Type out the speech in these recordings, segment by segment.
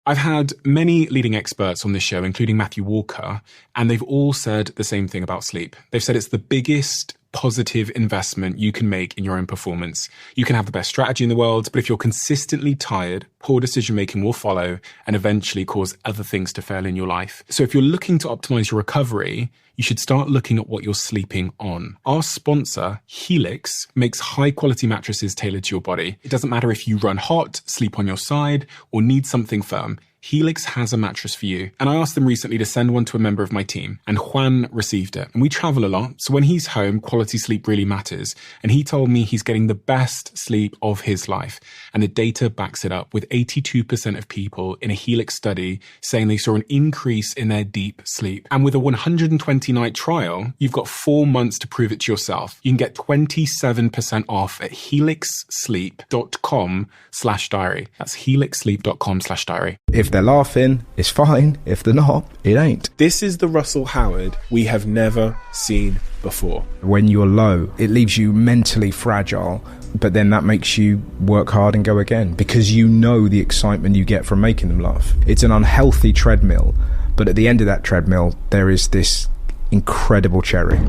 I've had many leading experts on this show, including Matthew Walker, and they've all said the same thing about sleep. They've said it's the biggest positive investment you can make in your own performance. You can have the best strategy in the world, but if you're consistently tired, poor decision-making will follow and eventually cause other things to fail in your life. So if you're looking to optimize your recovery, you should start looking at what you're sleeping on. Our sponsor, Helix, makes high-quality mattresses tailored to your body. It doesn't matter if you run hot, sleep on your side, or need something firm. Helix has a mattress for you. And I asked them recently to send one to a member of my team, and Juan received it. And we travel a lot, so when he's home, quality sleep really matters. And he told me he's getting the best sleep of his life. And the data backs it up, with 82% of people in a Helix study saying they saw an increase in their deep sleep. And with a 120-night trial, you've got 4 months to prove it to yourself. You can get 27% off at helixsleep.com/diary. That's helixsleep.com/diary. If they're laughing, it's fine. If they're not, it ain't. This is the Russell Howard we have never seen before. When you're low, it leaves you mentally fragile, but then that makes you work hard and go again because you know the excitement you get from making them laugh. It's an unhealthy treadmill, but at the end of that treadmill, there is this incredible cherry.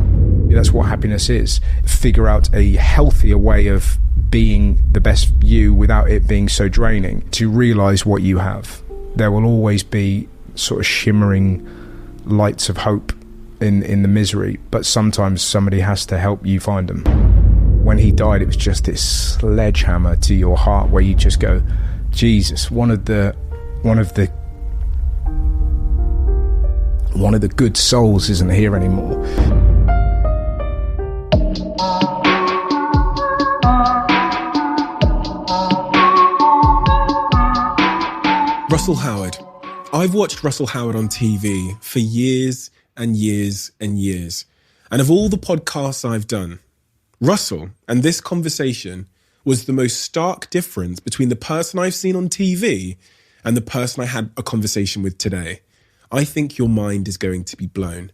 That's what happiness is. Figure out a healthier way of being the best you without it being so draining. To realize what you have. There will always be sort of shimmering lights of hope in the misery, but sometimes somebody has to help you find them. When he died, it was just this sledgehammer to your heart where you just go, Jesus, one of the good souls isn't here anymore. Russell Howard. I've watched Russell Howard on TV for years and years and years. And of all the podcasts I've done, Russell and this conversation was the most stark difference between the person I've seen on TV and the person I had a conversation with today. I think your mind is going to be blown.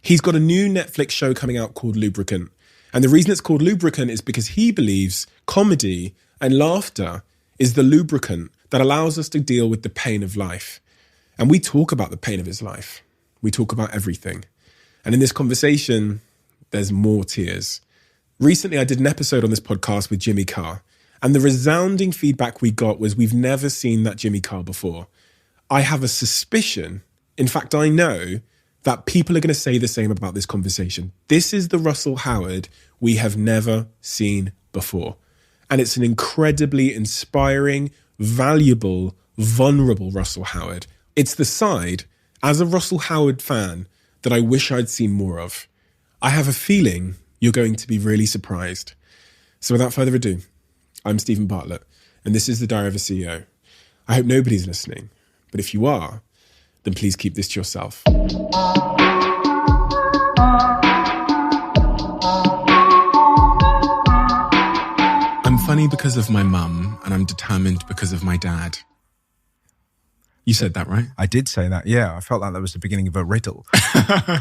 He's got a new Netflix show coming out called Lubricant. And the reason it's called Lubricant is because he believes comedy and laughter is the lubricant that allows us to deal with the pain of life. And we talk about the pain of his life. We talk about everything. And in this conversation, there's more tears. Recently, I did an episode on this podcast with Jimmy Carr. And the resounding feedback we got was we've never seen that Jimmy Carr before. I have a suspicion, in fact, I know, that people are going to say the same about this conversation. This is the Russell Howard we have never seen before. And it's an incredibly inspiring, valuable, vulnerable Russell Howard. It's the side, as a Russell Howard fan, that I wish I'd seen more of. I have a feeling you're going to be really surprised. So without further ado, I'm Stephen Bartlett, and this is The Diary of a CEO. I hope nobody's listening, but if you are, then please keep this to yourself. I'm funny because of my mum, and I'm determined because of my dad. You said that, right? I did say that, yeah. I felt like that was the beginning of a riddle.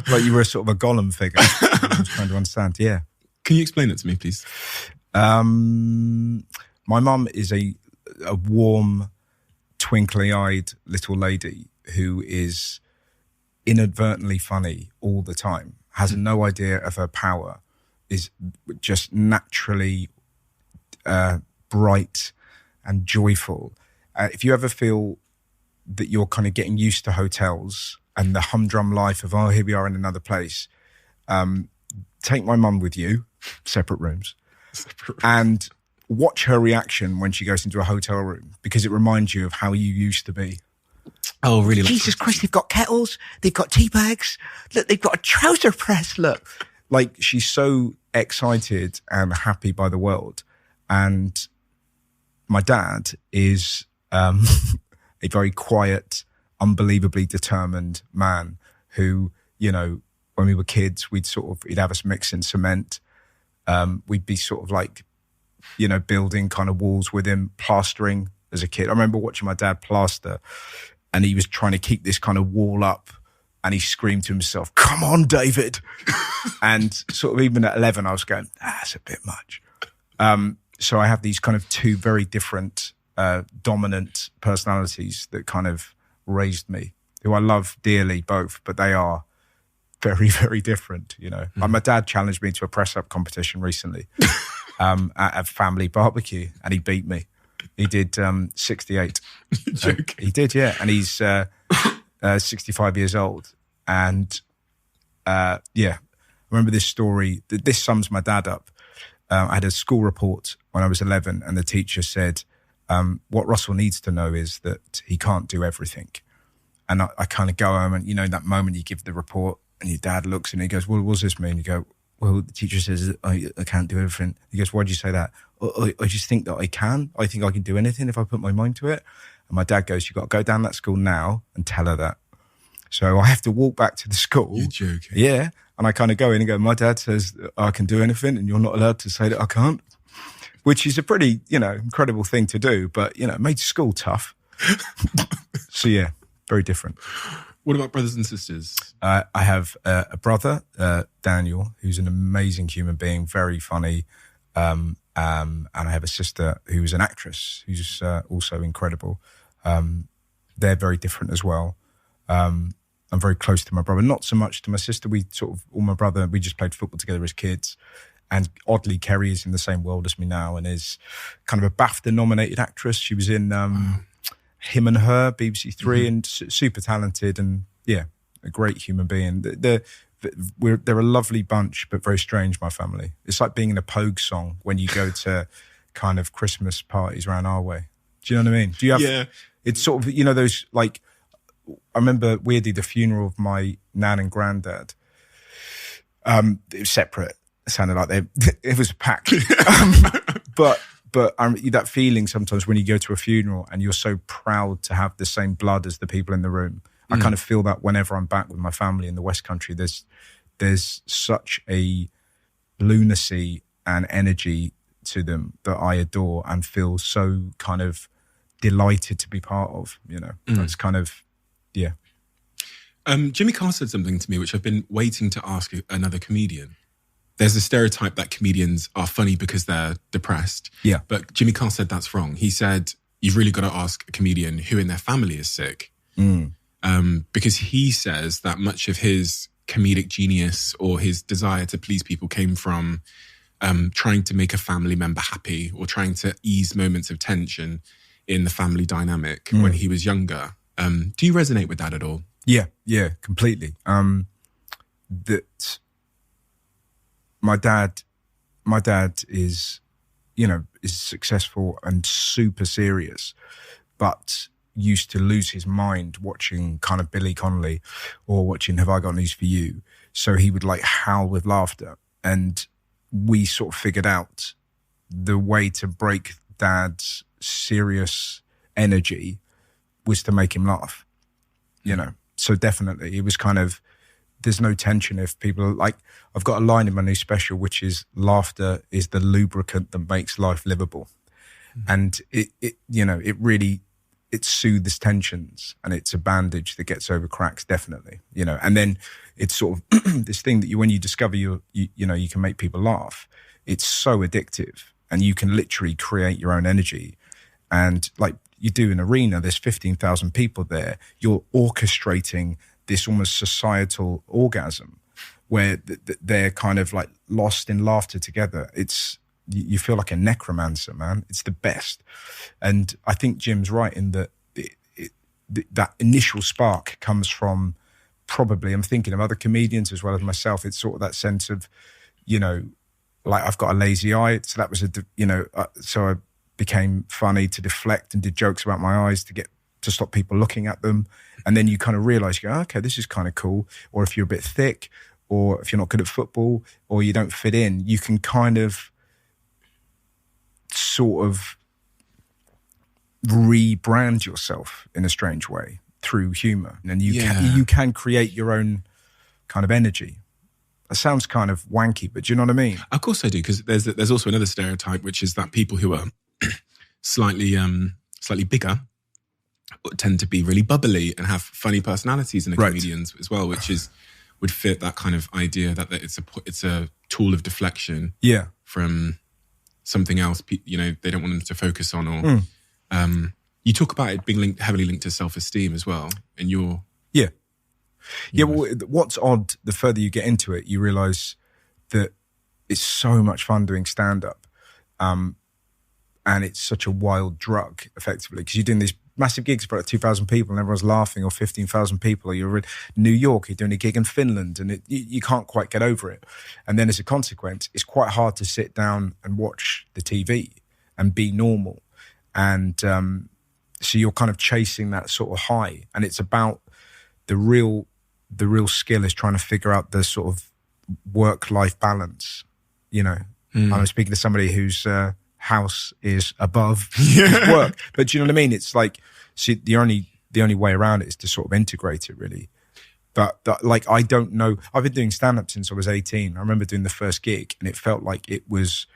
Like you were a sort of a Gollum figure. I was trying to understand, yeah. Can you explain it to me, please? My mum is a warm, twinkly-eyed little lady who is inadvertently funny all the time, has no idea of her power, is just naturally bright and joyful. If you ever feel that you're kind of getting used to hotels and the humdrum life of, oh, here we are in another place, take my mum with you, separate rooms, and watch her reaction when she goes into a hotel room, because it reminds you of how you used to be. Oh, really? Jesus Christ, they've got kettles, they've got tea bags, look, they've got a trouser press, look. Like, she's so excited and happy by the world. And my dad is a very quiet, unbelievably determined man who, you know, when we were kids, he'd have us mixing cement. We'd be sort of like, you know, building kind of walls with him, plastering as a kid. I remember watching my dad plaster, and he was trying to keep this kind of wall up, and he screamed to himself, "Come on, David." And sort of even at 11, I was going, that's a bit much. So I have these kind of two very different dominant personalities that kind of raised me, who I love dearly both, but they are very, very different, you know. Like my dad challenged me to a press-up competition recently at a family barbecue, and he beat me. He did 68. He did, yeah. And he's 65 years old. And I remember this story. This sums my dad up. I had a school report when I was 11, and the teacher said, what Russell needs to know is that he can't do everything. And I kind of go home, and, you know, in that moment you give the report and your dad looks and he goes, well, what does this mean? You go, well, the teacher says I can't do everything. He goes, why did you say that? I just think that I can. I think I can do anything if I put my mind to it. And my dad goes, you've got to go down that school now and tell her that. So I have to walk back to the school. You're joking. Yeah. And I kind of go in and go, my dad says I can do anything and you're not allowed to say that I can't, which is a pretty, you know, incredible thing to do. But, you know, it made school tough. So, yeah, very different. What about brothers and sisters? I have a brother, Daniel, who's an amazing human being, very funny. And I have a sister who's an actress, who's also incredible. They're very different as well. I'm very close to my brother, not so much to my sister. We just played football together as kids. And oddly, Kerry is in the same world as me now and is kind of a BAFTA-nominated actress. She was in Him and Her, BBC Three, and super talented and, yeah, a great human being. They're a lovely bunch, but very strange, my family. It's like being in a Pogue song when you go to kind of Christmas parties around our way. Do you know what I mean? Do you have? Yeah. It's sort of, you know, those, like, I remember weirdly the funeral of my nan and granddad. It was separate. It sounded like it was packed. But that feeling sometimes when you go to a funeral and you're so proud to have the same blood as the people in the room. I kind of feel that whenever I'm back with my family in the West Country, there's such a lunacy and energy to them that I adore and feel so kind of delighted to be part of, you know. That's kind of, yeah. Jimmy Carr said something to me which I've been waiting to ask another comedian. There's a stereotype that comedians are funny because they're depressed. Yeah. But Jimmy Carr said that's wrong. He said, you've really got to ask a comedian who in their family is sick. Because he says that much of his comedic genius or his desire to please people came from trying to make a family member happy or trying to ease moments of tension in the family dynamic when he was younger. Do you resonate with that at all? Yeah, completely. That my dad is, you know, is successful and super serious, but used to lose his mind watching kind of Billy Connolly or watching Have I Got News for You? So he would like howl with laughter. And we sort of figured out the way to break Dad's serious energy was to make him laugh, you know. So definitely it was kind of, there's no tension if people like, I've got a line in my new special, which is laughter is the lubricant that makes life livable. And it you know, it really, it soothes tensions and it's a bandage that gets over cracks, definitely, you know. And then it's sort of this thing that when you discover you know, you can make people laugh, it's so addictive and you can literally create your own energy. And like you do in arena, there's 15,000 people there. You're orchestrating this almost societal orgasm where they're kind of like lost in laughter together. You feel like a necromancer, man. It's the best. And I think Jim's right in that that initial spark comes from probably, I'm thinking of other comedians as well as myself. It's sort of that sense of, you know, like I've got a lazy eye. So that was so I became funny to deflect and did jokes about my eyes to stop people looking at them. And then you kind of realize, you go, okay, this is kind of cool. Or if you're a bit thick, or if you're not good at football, or you don't fit in, you can kind of sort of rebrand yourself in a strange way through humor. And you can create your own kind of energy. That sounds kind of wanky, but do you know what I mean? Of course I do, because there's also another stereotype, which is that people who are slightly bigger tend to be really bubbly and have funny personalities in the comedians as well, which would fit that kind of idea that it's a tool of deflection from something else, you know, they don't want them to focus on, or You talk about it being heavily linked to self-esteem as well. And well, what's odd, the further you get into it, you realise that it's so much fun doing stand-up. And it's such a wild drug, effectively, because you're doing these massive gigs for like 2,000 people and everyone's laughing, or 15,000 people, or you're in New York, you're doing a gig in Finland, and you can't quite get over it. And then as a consequence, it's quite hard to sit down and watch the TV and be normal. And so you're kind of chasing that sort of high. And it's about the real skill is trying to figure out the sort of work-life balance, you know. I'm speaking to somebody whose house is above his work. But do you know what I mean? It's like, see, the only way around it is to sort of integrate it, really. But like, I don't know. I've been doing stand-up since I was 18. I remember doing the first gig, and it felt like it was,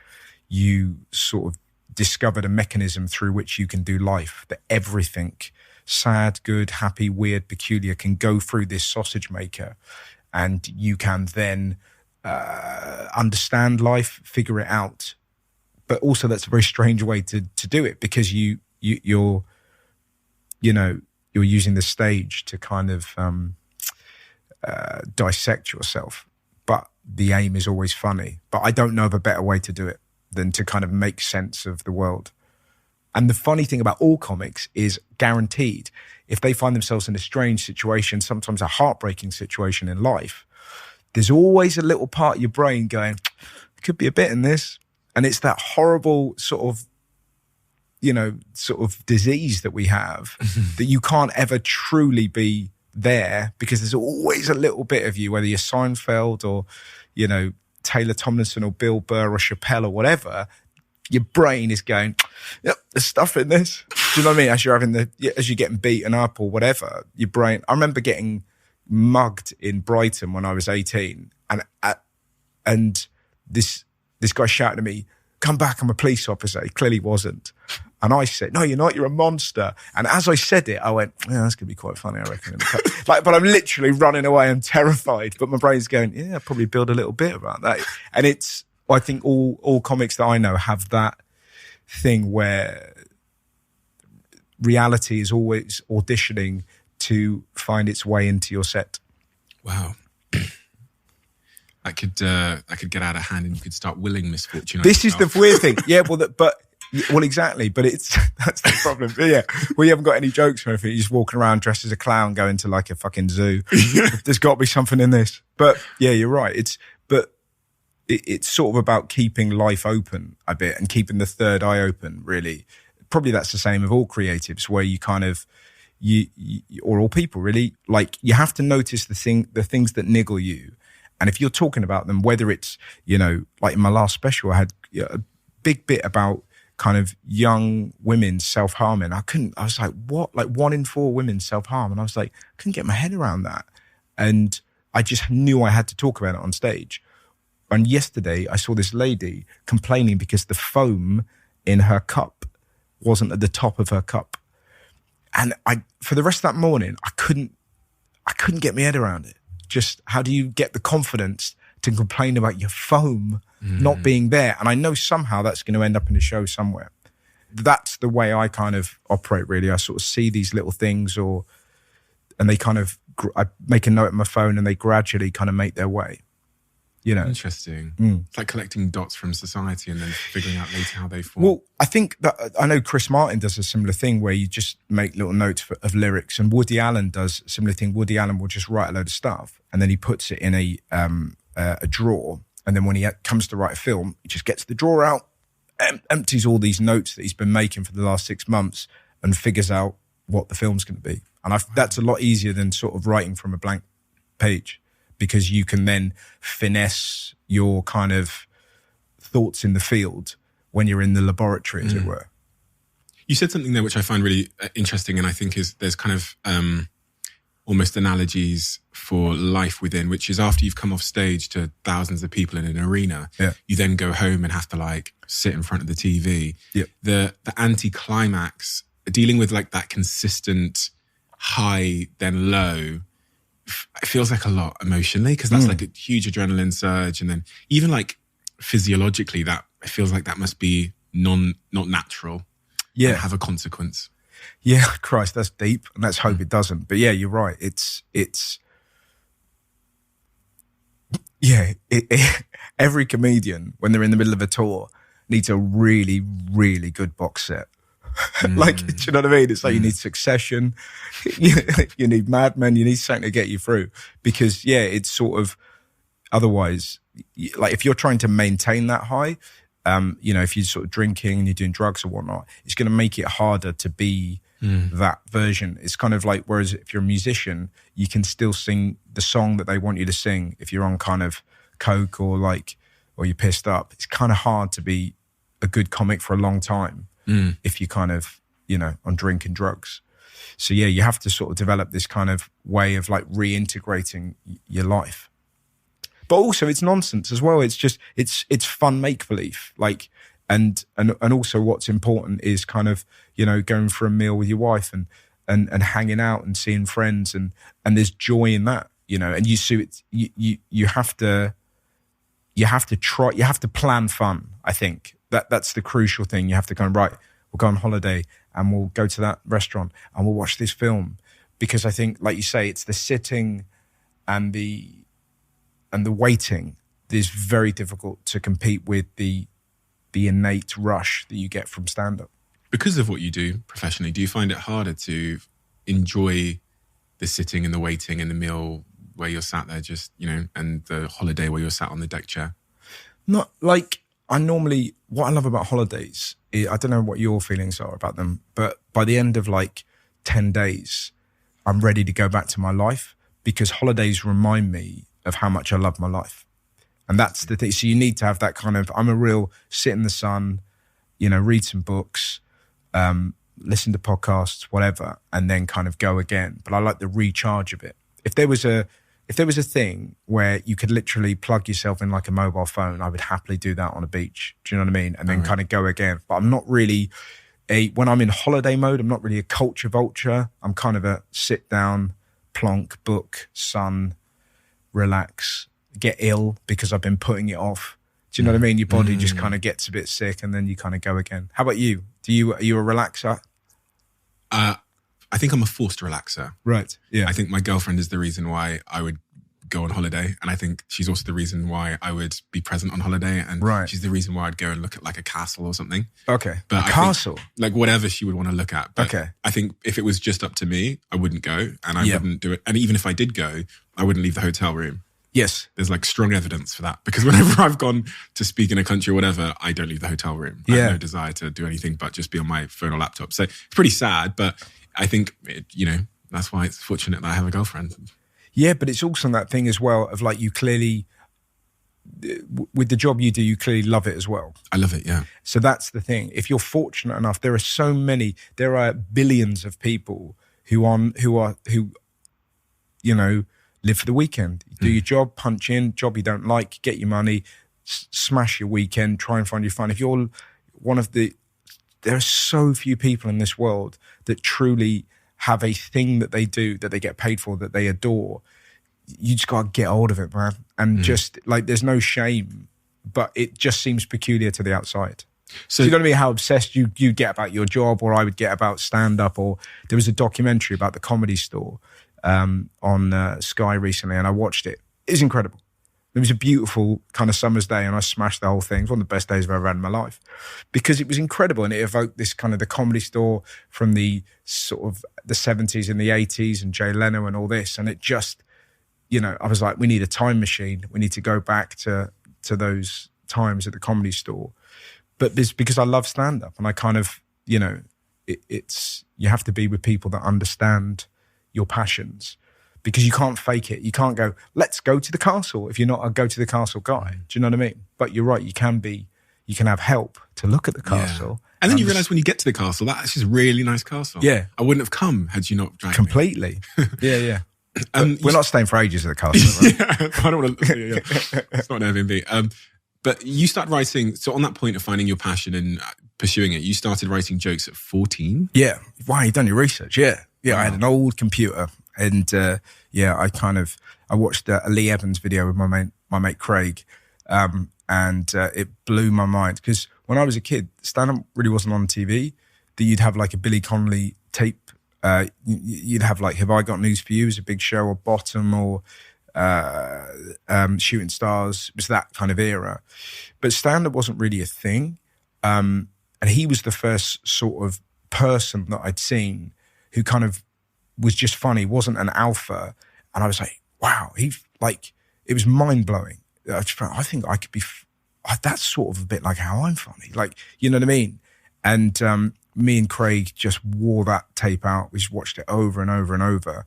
you sort of discovered a mechanism through which you can do life, that everything, sad, good, happy, weird, peculiar, can go through this sausage maker, and you can then understand life, figure it out. But also that's a very strange way to do it, because you're using the stage to kind of dissect yourself. But the aim is always funny. But I don't know of a better way to do it than to kind of make sense of the world. And the funny thing about all comics is, guaranteed, if they find themselves in a strange situation, sometimes a heartbreaking situation in life, there's always a little part of your brain going, there could be a bit in this. And it's that horrible sort of disease that we have that you can't ever truly be there, because there's always a little bit of you, whether you're Seinfeld or, you know, Taylor Tomlinson or Bill Burr or Chappelle or whatever, your brain is going, yep, there's stuff in this. Do you know what I mean? As you're getting beaten up or whatever, your brain. I remember getting mugged in Brighton when I was 18, and this guy shouted at me, "Come back, I'm a police officer." He clearly wasn't. And I said, "No, you're not, you're a monster." And as I said it, I went, "Yeah, that's going to be quite funny, I reckon." But I'm literally running away, I'm terrified. But my brain's going, "Yeah, I'll probably build a little bit about that." And I think all comics that I know have that thing where reality is always auditioning to find its way into your set. Wow. That could get out of hand, and you could start willing misfortune. This is the weird thing. Yeah, well, exactly. But that's the problem. Yeah, well, you haven't got any jokes or anything. You're just walking around dressed as a clown, going to like a fucking zoo. There's got to be something in this. But yeah, you're right. It's sort of about keeping life open a bit and keeping the third eye open. Really, probably that's the same of all creatives, where you kind of or all people really, like, you have to notice the things that niggle you. And if you're talking about them, whether it's, you know, like in my last special, I had a big bit about kind of young women self-harming. I was like, what? Like 1 in 4 women self-harm. And I was like, I couldn't get my head around that. And I just knew I had to talk about it on stage. And yesterday I saw this lady complaining because the foam in her cup wasn't at the top of her cup. And for the rest of that morning, I couldn't get my head around it. Just how do you get the confidence to complain about your foam not being there? And I know somehow that's going to end up in a show somewhere. That's the way I kind of operate, really. I sort of see these little things, and they kind of, I make a note on my phone, and they gradually kind of make their way. You know, interesting. It's like collecting dots from society and then figuring out later how they form. Well, I think that I know Chris Martin does a similar thing where you just make little notes of lyrics, and Woody Allen does a similar thing. Woody Allen will just write a load of stuff, and then he puts it in a drawer, and then when he comes to write a film, he just gets the drawer out, empties all these notes that he's been making for the last 6 months, and figures out what the film's going to be. And that's a lot easier than sort of writing from a blank page, because you can then finesse your kind of thoughts in the field when you're in the laboratory, as it were. You said something there which I find really interesting, and I think there's kind of almost analogies for life within, which is after you've come off stage to thousands of people in an arena, you then go home and have to like sit in front of the TV. Yep. The anticlimax, dealing with like that consistent high then low, it feels like a lot emotionally, because that's like a huge adrenaline surge, and then even like physiologically, that it feels like that must be not natural. and have a consequence. Yeah, Christ, that's deep, and let's hope it doesn't. But yeah, you're right. Every comedian, when they're in the middle of a tour, needs a really, really good box set. Like, do you know what I mean? It's like you need Succession, you need Mad Men, you need something to get you through. Because, yeah, it's sort of, otherwise, like if you're trying to maintain that high, if you're sort of drinking and you're doing drugs or whatnot, it's going to make it harder to be that version. It's kind of like, whereas if you're a musician, you can still sing the song that they want you to sing. If you're on kind of coke or you're pissed up, it's kind of hard to be a good comic for a long time if you kind of, on drink and drugs. So yeah, you have to sort of develop this kind of way of like reintegrating your life. But also it's nonsense as well. It's just, it's fun make-believe. Like, and also what's important is kind of, going for a meal with your wife and hanging out and seeing friends and there's joy in that, and you see it, you have to plan fun. I think that's the crucial thing. You have to go, right, we'll go on holiday and we'll go to that restaurant and we'll watch this film. Because I think, like you say, it's the sitting and the waiting that is very difficult to compete with the innate rush that you get from stand-up. Because of what you do professionally, do you find it harder to enjoy the sitting and the waiting and the meal where you're sat there just, and the holiday where you're sat on the deck chair? Not like, what I love about holidays, I don't know what your feelings are about them, but by the end of like 10 days, I'm ready to go back to my life because holidays remind me of how much I love my life. And that's the thing. So you need to have that kind of, I'm a real sit in the sun, read some books, listen to podcasts, whatever, and then kind of go again. But I like the recharge of it. If there was a thing where you could literally plug yourself in like a mobile phone, I would happily do that on a beach. Do you know what I mean? And then kind of go again. But I'm not really when I'm in holiday mode, I'm not really a culture vulture. I'm kind of a sit down, plonk, book, sun, relax, get ill because I've been putting it off. Do you know what I mean? Your body just kind of gets a bit sick and then you kind of go again. How about you? Are you a relaxer? I think I'm a forced relaxer. Right, yeah. I think my girlfriend is the reason why I would go on holiday. And I think she's also the reason why I would be present on holiday. And she's the reason why I'd go and look at like a castle or something. Okay, but a castle? Like whatever she would want to look at. But I think if it was just up to me, I wouldn't go and I wouldn't do it. And even if I did go, I wouldn't leave the hotel room. Yes. There's like strong evidence for that. Because whenever I've gone to speak in a country or whatever, I don't leave the hotel room. I have no desire to do anything but just be on my phone or laptop. So it's pretty sad, but I think, that's why it's fortunate that I have a girlfriend. Yeah, but it's also that thing as well of like you clearly, with the job you do, you clearly love it as well. I love it, yeah. So that's the thing. If you're fortunate enough, there are billions of people who live for the weekend. Do your job, punch in, job you don't like, get your money, smash your weekend, try and find your fun. If you're there are so few people in this world that truly have a thing that they do, that they get paid for, that they adore. You just got to get hold of it, man. And just like, there's no shame, but it just seems peculiar to the outside. So you know what I mean? How obsessed you get about your job, or I would get about stand-up, or there was a documentary about the Comedy Store on Sky recently, and I watched it. It was incredible. It was a beautiful kind of summer's day, and I smashed the whole thing. It was one of the best days I've ever had in my life because it was incredible, and it evoked this kind of the Comedy Store from the sort of the 70s and the 80s and Jay Leno and all this, and it just, I was like, we need a time machine. We need to go back to those times at the Comedy Store. But this, because I love stand-up, and I kind of, it's you have to be with people that understand your passions, because you can't fake it. You can't go, let's go to the castle if you're not a go to the castle guy. Do you know what I mean? But you're right, you can have help to look at the castle. Yeah. And then you realise when you get to the castle, that's just a really nice castle. Yeah. I wouldn't have come had you not dragged completely. Me. Yeah. We're not staying for ages at the castle, right? Yeah, I don't want to. It's not an Airbnb. But you start writing, so on that point of finding your passion and pursuing it, you started writing jokes at 14? Yeah. Wow, you've done your research. Yeah. Yeah, wow. I had an old computer, and I watched a Lee Evans video with my mate Craig, and it blew my mind, because when I was a kid, stand-up really wasn't on TV. that you'd have like a Billy Connolly tape. You'd have like Have I Got News for You as a big show, or Bottom, or Shooting Stars. It was that kind of era. But stand-up wasn't really a thing. And he was the first sort of person that I'd seen who kind of was just funny, wasn't an alpha. And I was like, wow, it was mind-blowing. I think I could be, that's sort of a bit like how I'm funny. Like, you know what I mean? And me and Craig just wore that tape out. We just watched it over and over and over.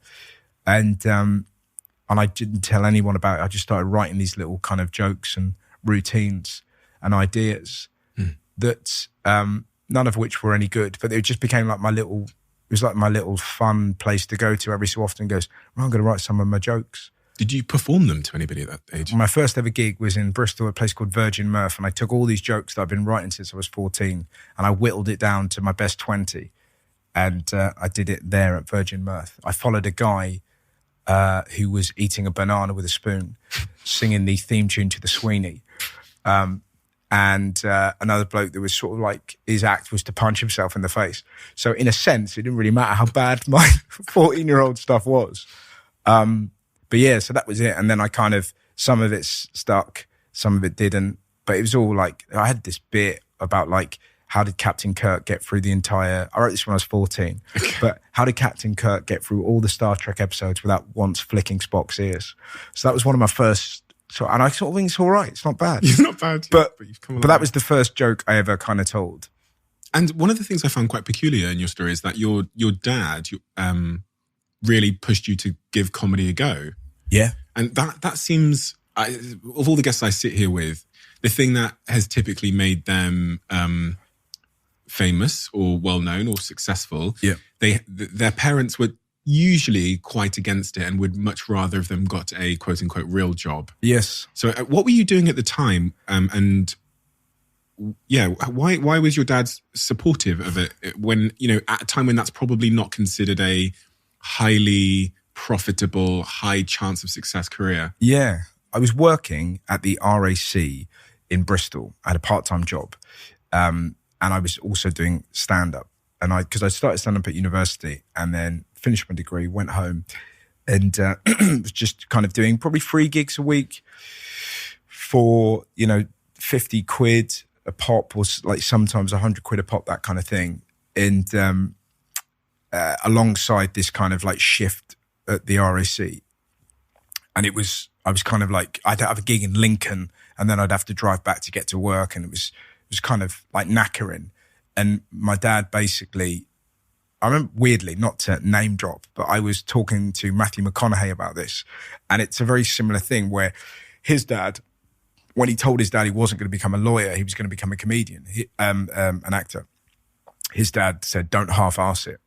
And I didn't tell anyone about it. I just started writing these little kind of jokes and routines and ideas that none of which were any good, but it just became like it was like my little fun place to go to every so often. Goes, well, I'm going to write some of my jokes. Did you perform them to anybody at that age? My first ever gig was in Bristol, a place called Virgin Mirth, and I took all these jokes that I've been writing since I was 14, and I whittled it down to my best 20, and I did it there at Virgin Mirth. I followed a guy who was eating a banana with a spoon, singing the theme tune to the Sweeney. And another bloke that was sort of like, his act was to punch himself in the face. So in a sense, it didn't really matter how bad my 14-year-old stuff was. But yeah, so that was it. And then I kind of, some of it stuck, some of it didn't. But it was all like, I had this bit about like, how did Captain Kirk get through the entire, I wrote this when I was 14, but how did Captain Kirk get through all the Star Trek episodes without once flicking Spock's ears? So that was one of my first, and I sort of think it's all right. It's not bad. It's not bad. But you've come that was the first joke I ever kind of told. And one of the things I found quite peculiar in your story is that your dad really pushed you to give comedy a go. Yeah. And that seems, of all the guests I sit here with, the thing that has typically made them famous or well-known or successful, their parents were usually quite against it and would much rather have them got a quote-unquote real job. Yes. So what were you doing at the time? And yeah, why was your dad supportive of it when, at a time when that's probably not considered a highly profitable, high chance of success career? Yeah. I was working at the RAC in Bristol. I had a part-time job. And I was also doing stand-up. And because I started stand-up at university and then finished my degree, went home and was just kind of doing probably 3 gigs a week for, 50 quid a pop, or like sometimes 100 quid a pop, that kind of thing. And alongside this kind of like shift at the RAC. And I was kind of like, I'd have a gig in Lincoln and then I'd have to drive back to get to work. And it was kind of like knackering. And my dad basically, I remember weirdly, not to name drop, but I was talking to Matthew McConaughey about this. And it's a very similar thing where his dad, when he told his dad he wasn't going to become a lawyer, he was going to become a comedian, an actor. His dad said, don't half-arse it.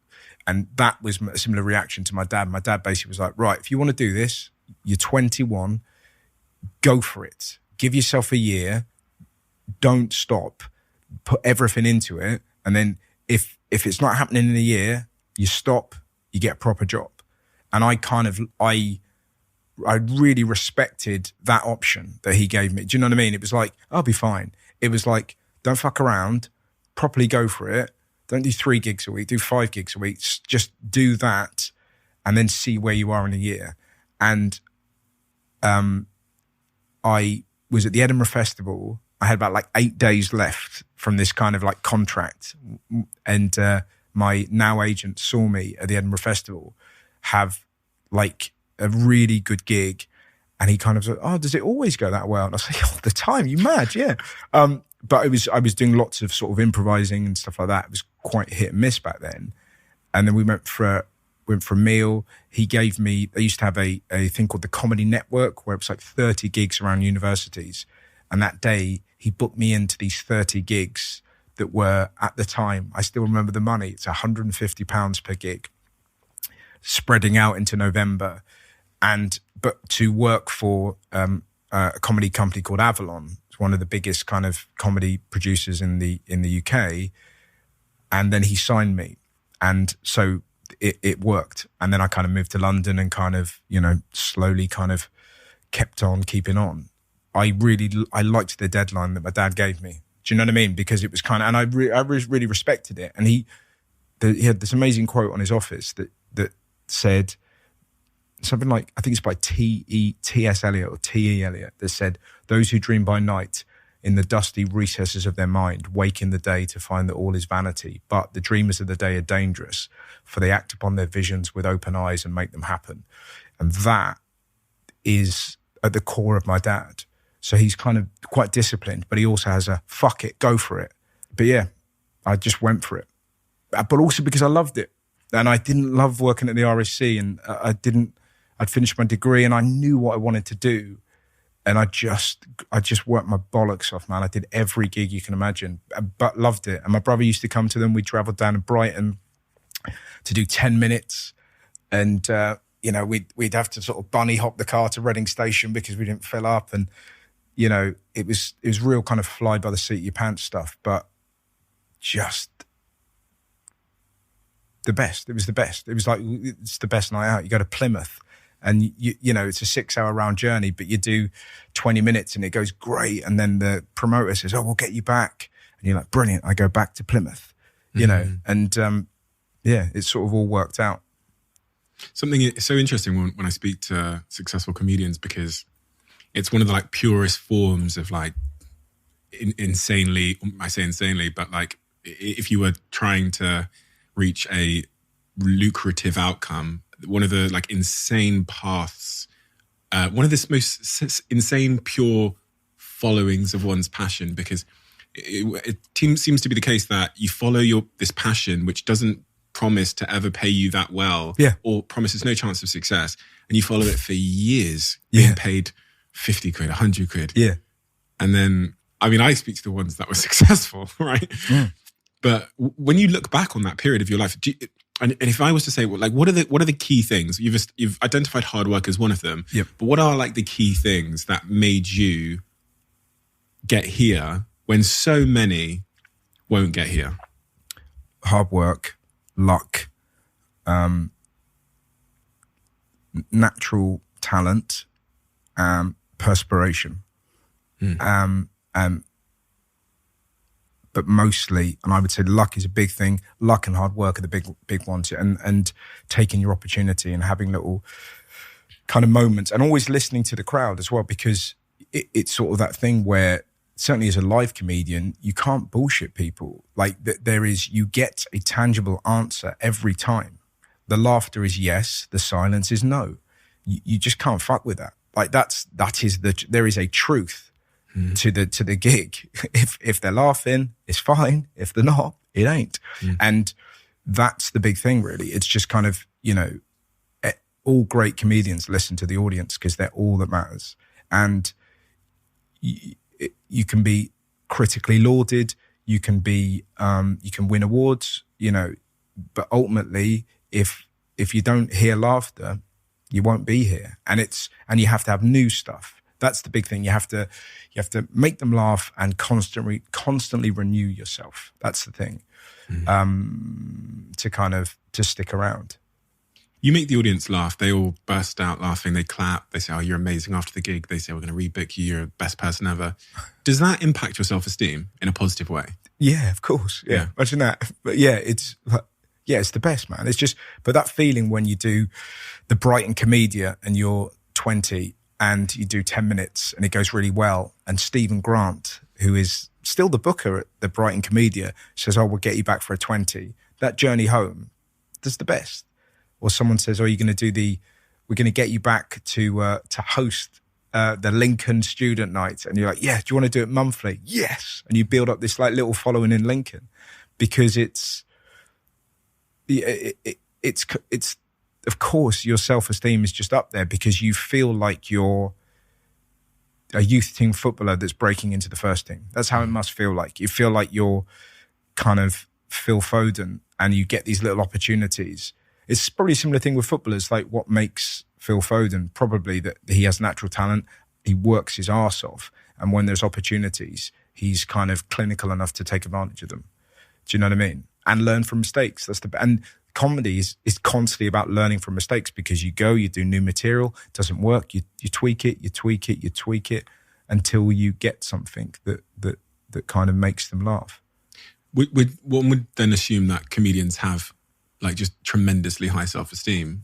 And that was a similar reaction to my dad. My dad basically was like, right, if you want to do this, you're 21, go for it. Give yourself a year. Don't stop. Put everything into it. And then if it's not happening in a year, you stop, you get a proper job. And I really respected that option that he gave me. Do you know what I mean? It was like, I'll be fine. It was like, don't fuck around, properly go for it. Don't do 3 gigs a week, do 5 gigs a week. Just do that and then see where you are in a year. And I was at the Edinburgh Festival. I had about like 8 days left from this kind of like contract. And my now agent saw me at the Edinburgh Festival have like a really good gig. And he kind of said, oh, does it always go that well? And I was like, all the time, you mad? Yeah. But I was doing lots of sort of improvising and stuff like that. It was quite hit and miss back then. And then we went for a meal. He gave me, they used to have a thing called the Comedy Network, where it was like 30 gigs around universities. And that day he booked me into these 30 gigs that were, at the time, I still remember the money. It's £150 per gig, spreading out into November. But to work for a comedy company called Avalon, it's one of the biggest kind of comedy producers in the UK. And then he signed me. And so it worked. And then I kind of moved to London and kind of, slowly kind of kept on keeping on. I liked the deadline that my dad gave me. Do you know what I mean? Because it was kind of, and I really respected it. And he had this amazing quote on his office that said something like, I think it's by T.S. Eliot or T.E. Eliot, that said, "Those who dream by night in the dusty recesses of their mind wake in the day to find that all is vanity. But the dreamers of the day are dangerous, for they act upon their visions with open eyes and make them happen." And that is at the core of my dad. So he's kind of quite disciplined, but he also has a fuck it, go for it. But yeah, I just went for it. But also because I loved it. And I didn't love working at the RSC, and I'd finished my degree and I knew what I wanted to do. And I just worked my bollocks off, man. I did every gig you can imagine, but loved it. And my brother used to come to them. We travelled down to Brighton to do 10 minutes. And, we'd have to sort of bunny hop the car to Reading Station because we didn't fill up. And, it was real kind of fly by the seat of your pants stuff, but just the best. It was the best. It was like, it's the best night out. You go to Plymouth and it's a 6-hour round journey, but you do 20 minutes and it goes great. And then the promoter says, "Oh, we'll get you back." And you're like, brilliant. I go back to Plymouth, and it sort of all worked out. Something so interesting when I speak to successful comedians, because it's one of the like purest forms of like insanely, I say insanely, but like if you were trying to reach a lucrative outcome, one of the like insane paths, one of the most insane pure followings of one's passion, because it seems to be the case that you follow this passion, which doesn't promise to ever pay you that well, or promises no chance of success, and you follow it for years, being paid 50 quid, 100 quid. Yeah. And then, I mean, I speak to the ones that were successful, right? Mm. But when you look back on that period of your life, and if I was to say, well, like, what are the key things? You've identified hard work as one of them. Yep. But what are like the key things that made you get here when so many won't get here? Hard work, luck, natural talent, perspiration. But mostly, and I would say luck is a big thing. Luck and hard work are the big ones, and taking your opportunity and having little kind of moments, and always listening to the crowd as well, because it's sort of that thing where, certainly as a live comedian, you can't bullshit people. Like you get a tangible answer every time. The laughter is yes, the silence is no. You just can't fuck with that. Like there is a truth to the gig. If they're laughing, it's fine. If they're not, it ain't. And that's the big thing, really. It's just kind of, all great comedians listen to the audience because they're all that matters. And you can be critically lauded, you can win awards, but ultimately, if you don't hear laughter, you won't be here. And you have to have new stuff. That's the big thing. You have to make them laugh and constantly renew yourself. That's the thing. To stick around. You make the audience laugh. They all burst out laughing. They clap. They say, "Oh, you're amazing." After the gig, they say, "We're going to rebook you. You're the best person ever." Does that impact your self-esteem in a positive way? Yeah, of course. Yeah. Imagine that. But yeah, it's the best, man. It's just, but that feeling when you do the Brighton Commedia and you're 20 and you do 10 minutes and it goes really well, and Stephen Grant, who is still the booker at the Brighton Commedia, says, "Oh, we'll get you back for a 20. That journey home, that's the best. Or someone says, "Oh, we're going to get you back to host the Lincoln Student Night." And you're like, "Yeah, do you want to do it monthly?" "Yes." And you build up this like little following in Lincoln, because it's of course your self-esteem is just up there because you feel like you're a youth team footballer that's breaking into the first team. That's how it must feel like. You feel like you're kind of Phil Foden and you get these little opportunities. It's probably a similar thing with footballers. Like, what makes Phil Foden? Probably that he has natural talent. He works his arse off. And when there's opportunities, he's kind of clinical enough to take advantage of them. Do you know what I mean? And learn from mistakes. And comedy is constantly about learning from mistakes, because you do new material, it doesn't work. You tweak it until you get something that kind of makes them laugh. One would then assume that comedians have like just tremendously high self-esteem.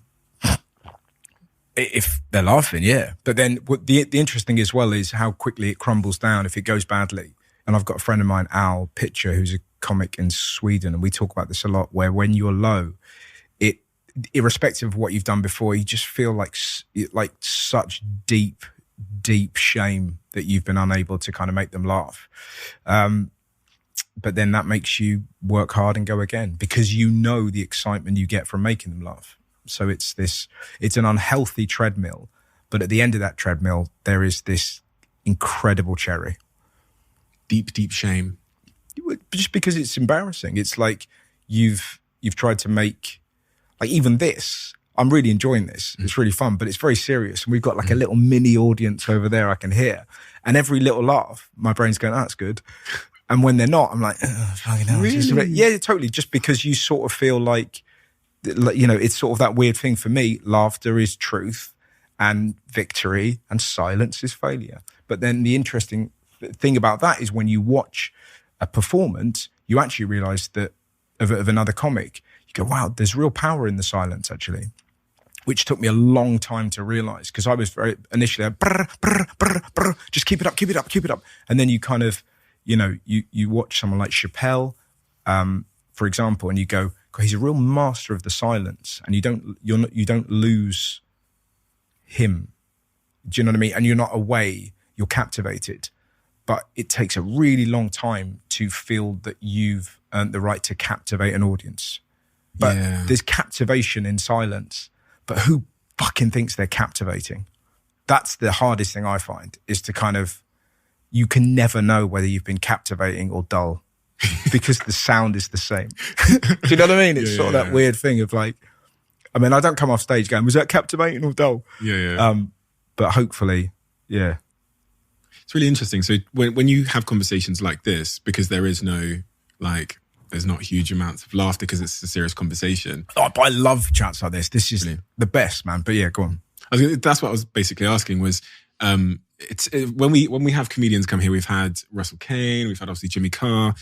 If they're laughing, yeah. But then the interesting as well is how quickly it crumbles down if it goes badly. And I've got a friend of mine, Al Pitcher, who's a comic in Sweden, and we talk about this a lot, where when you're low, irrespective of what you've done before, you just feel like such deep shame that you've been unable to kind of make them laugh. But then that makes you work hard and go again, because you know the excitement you get from making them laugh. So it's an unhealthy treadmill, but at the end of that treadmill, there is this incredible cherry. Deep shame. Just because it's embarrassing. It's like you've tried to make, like, even this, I'm really enjoying this. It's really fun, but it's very serious. And we've got like a little mini audience over there I can hear. And every little laugh, my brain's going, oh, that's good. And when they're not, I'm like, oh, fucking hell. Really? Yeah, totally. Just because you sort of feel like, you know, it's sort of that weird thing for me. Laughter is truth and victory, and silence is failure. But then the interesting thing about that is when you watch a performance, you actually realize that of another comic, you go, wow, there's real power in the silence, actually, which took me a long time to realize, because I was very initially like, brr, brr, brr, brr, just keep it up, keep it up, keep it up. And then you kind of, you know, you watch someone like Chappelle, for example, and you go, God, he's a real master of the silence, and you don't lose him. Do you know what I mean? And you're not away, you're captivated. But it takes a really long time to feel that you've earned the right to captivate an audience. But there's captivation in silence. But who fucking thinks they're captivating? That's the hardest thing I find, is to kind of, you can never know whether you've been captivating or dull, because the sound is the same. Do you know what I mean? It's sort of that weird thing of like, I mean, I don't come off stage going, was that captivating or dull? But hopefully, yeah. It's really interesting. So when you have conversations like this, because there is no, like, there's not huge amounts of laughter because it's a serious conversation. Oh, but I love chats like this. This is the best, man. But yeah, go on. That's what I was basically asking was, when we have comedians come here, we've had Russell Kane, we've had obviously Jimmy Carr.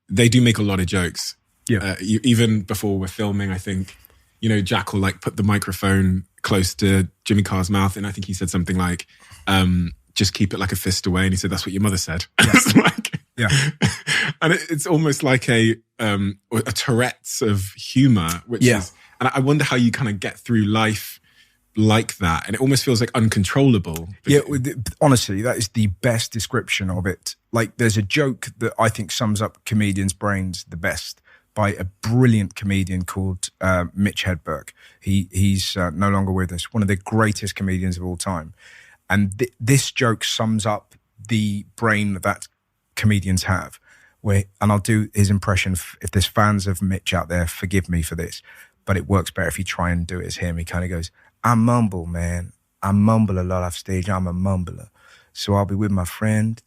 They do make a lot of jokes. Yeah. Even before we're filming, I think, you know, Jack will like put the microphone close to Jimmy Carr's mouth, and I think he said something like, just keep it like a fist away. And he said, that's what your mother said. Yes. And it's almost like a Tourette's of humor, which is, and I wonder how you kind of get through life like that. And it almost feels like uncontrollable. Yeah, honestly, that is the best description of it. Like, there's a joke that I think sums up comedians' brains the best, by a brilliant comedian called Mitch Hedberg. He's no longer with us, one of the greatest comedians of all time. And this joke sums up the brain that comedians have. And I'll do his impression. If there's fans of Mitch out there, forgive me for this, but it works better if you try and do it as him. He kind of goes, I mumble, man. I mumble a lot off stage. I'm a mumbler. So I'll be with my friend,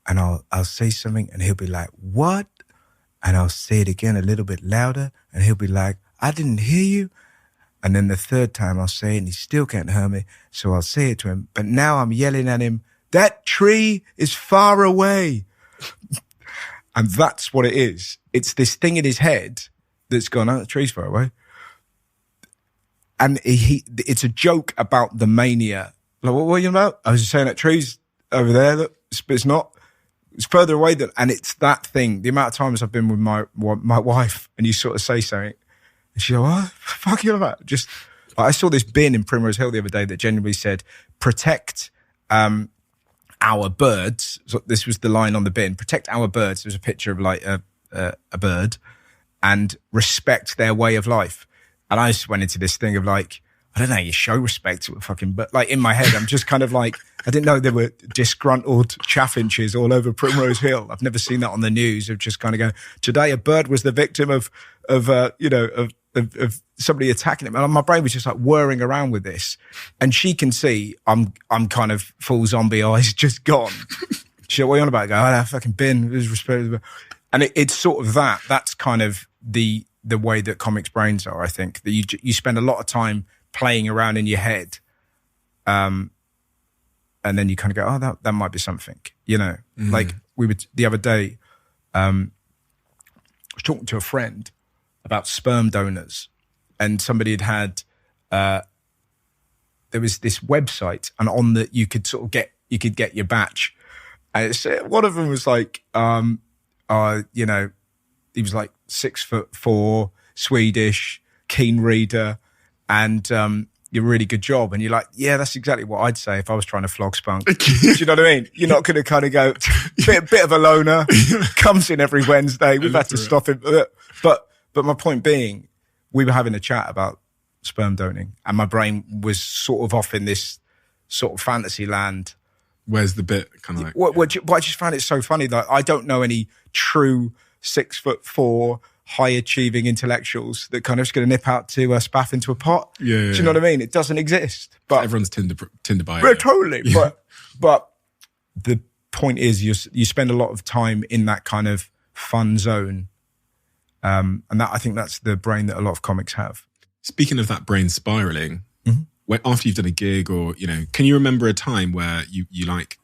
and I'll say something, and he'll be like, what? And I'll say it again a little bit louder, and he'll be like, I didn't hear you. And then the third time I'll say it, and he still can't hear me. So I'll say it to him. But now I'm yelling at him, that tree is far away. And that's what it is. It's this thing in his head that's gone, oh, the tree's far away. And it's a joke about the mania. Like, what are you about? I was just saying that tree's over there, but it's not. It's further away than, and it's that thing. The amount of times I've been with my wife, and you sort of say something, and she goes, what the fuck are you about? Just, like, I saw this bin in Primrose Hill the other day that genuinely said, protect our birds. So this was the line on the bin, protect our birds. There's a picture of like a bird, and respect their way of life. And I just went into this thing of like, I don't know how you show respect to a fucking, but like in my head, I'm just kind of like, I didn't know there were disgruntled chaffinches all over Primrose Hill. I've never seen that on the news, of just kind of go, today a bird was the victim of somebody attacking him. And my brain was just like whirring around with this. And she can see I'm kind of full zombie eyes just gone. She said, what are you on about? I go, oh, that fucking bin. And it's sort of that's kind of the way that comics' brains are, I think. That you spend a lot of time playing around in your head, and then you kind of go, oh, that might be something, you know. Like the other day, was talking to a friend about sperm donors, and somebody had there was this website, and on that you could get your batch. And one of them was like, he was like 6'4", Swedish, keen reader, and you're a really good job. And you're like, yeah, that's exactly what I'd say if I was trying to flog spunk. Do you know what I mean? You're not going to kind of go, bit of a loner, comes in every Wednesday. We've had to stop him. But my point being, we were having a chat about sperm donating, and my brain was sort of off in this sort of fantasy land. Where's the bit? Kind of like, but I just found it so funny that I don't know any true 6'4" high achieving intellectuals that kind of just going to nip out to spaff into a pot. Yeah, do you know what I mean? It doesn't exist. But everyone's Tinder bio. Yeah, totally. Yeah. But the point is, you spend a lot of time in that kind of fun zone, and that I think that's the brain that a lot of comics have. Speaking of that brain spiraling, when, after you've done a gig, or can you remember a time where you like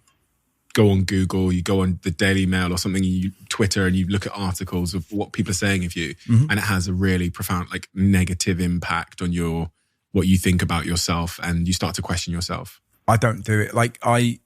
go on Google, you go on the Daily Mail or something, you Twitter, and you look at articles of what people are saying of you, and it has a really profound, like, negative impact on what you think about yourself, and you start to question yourself? I don't do it. Like, I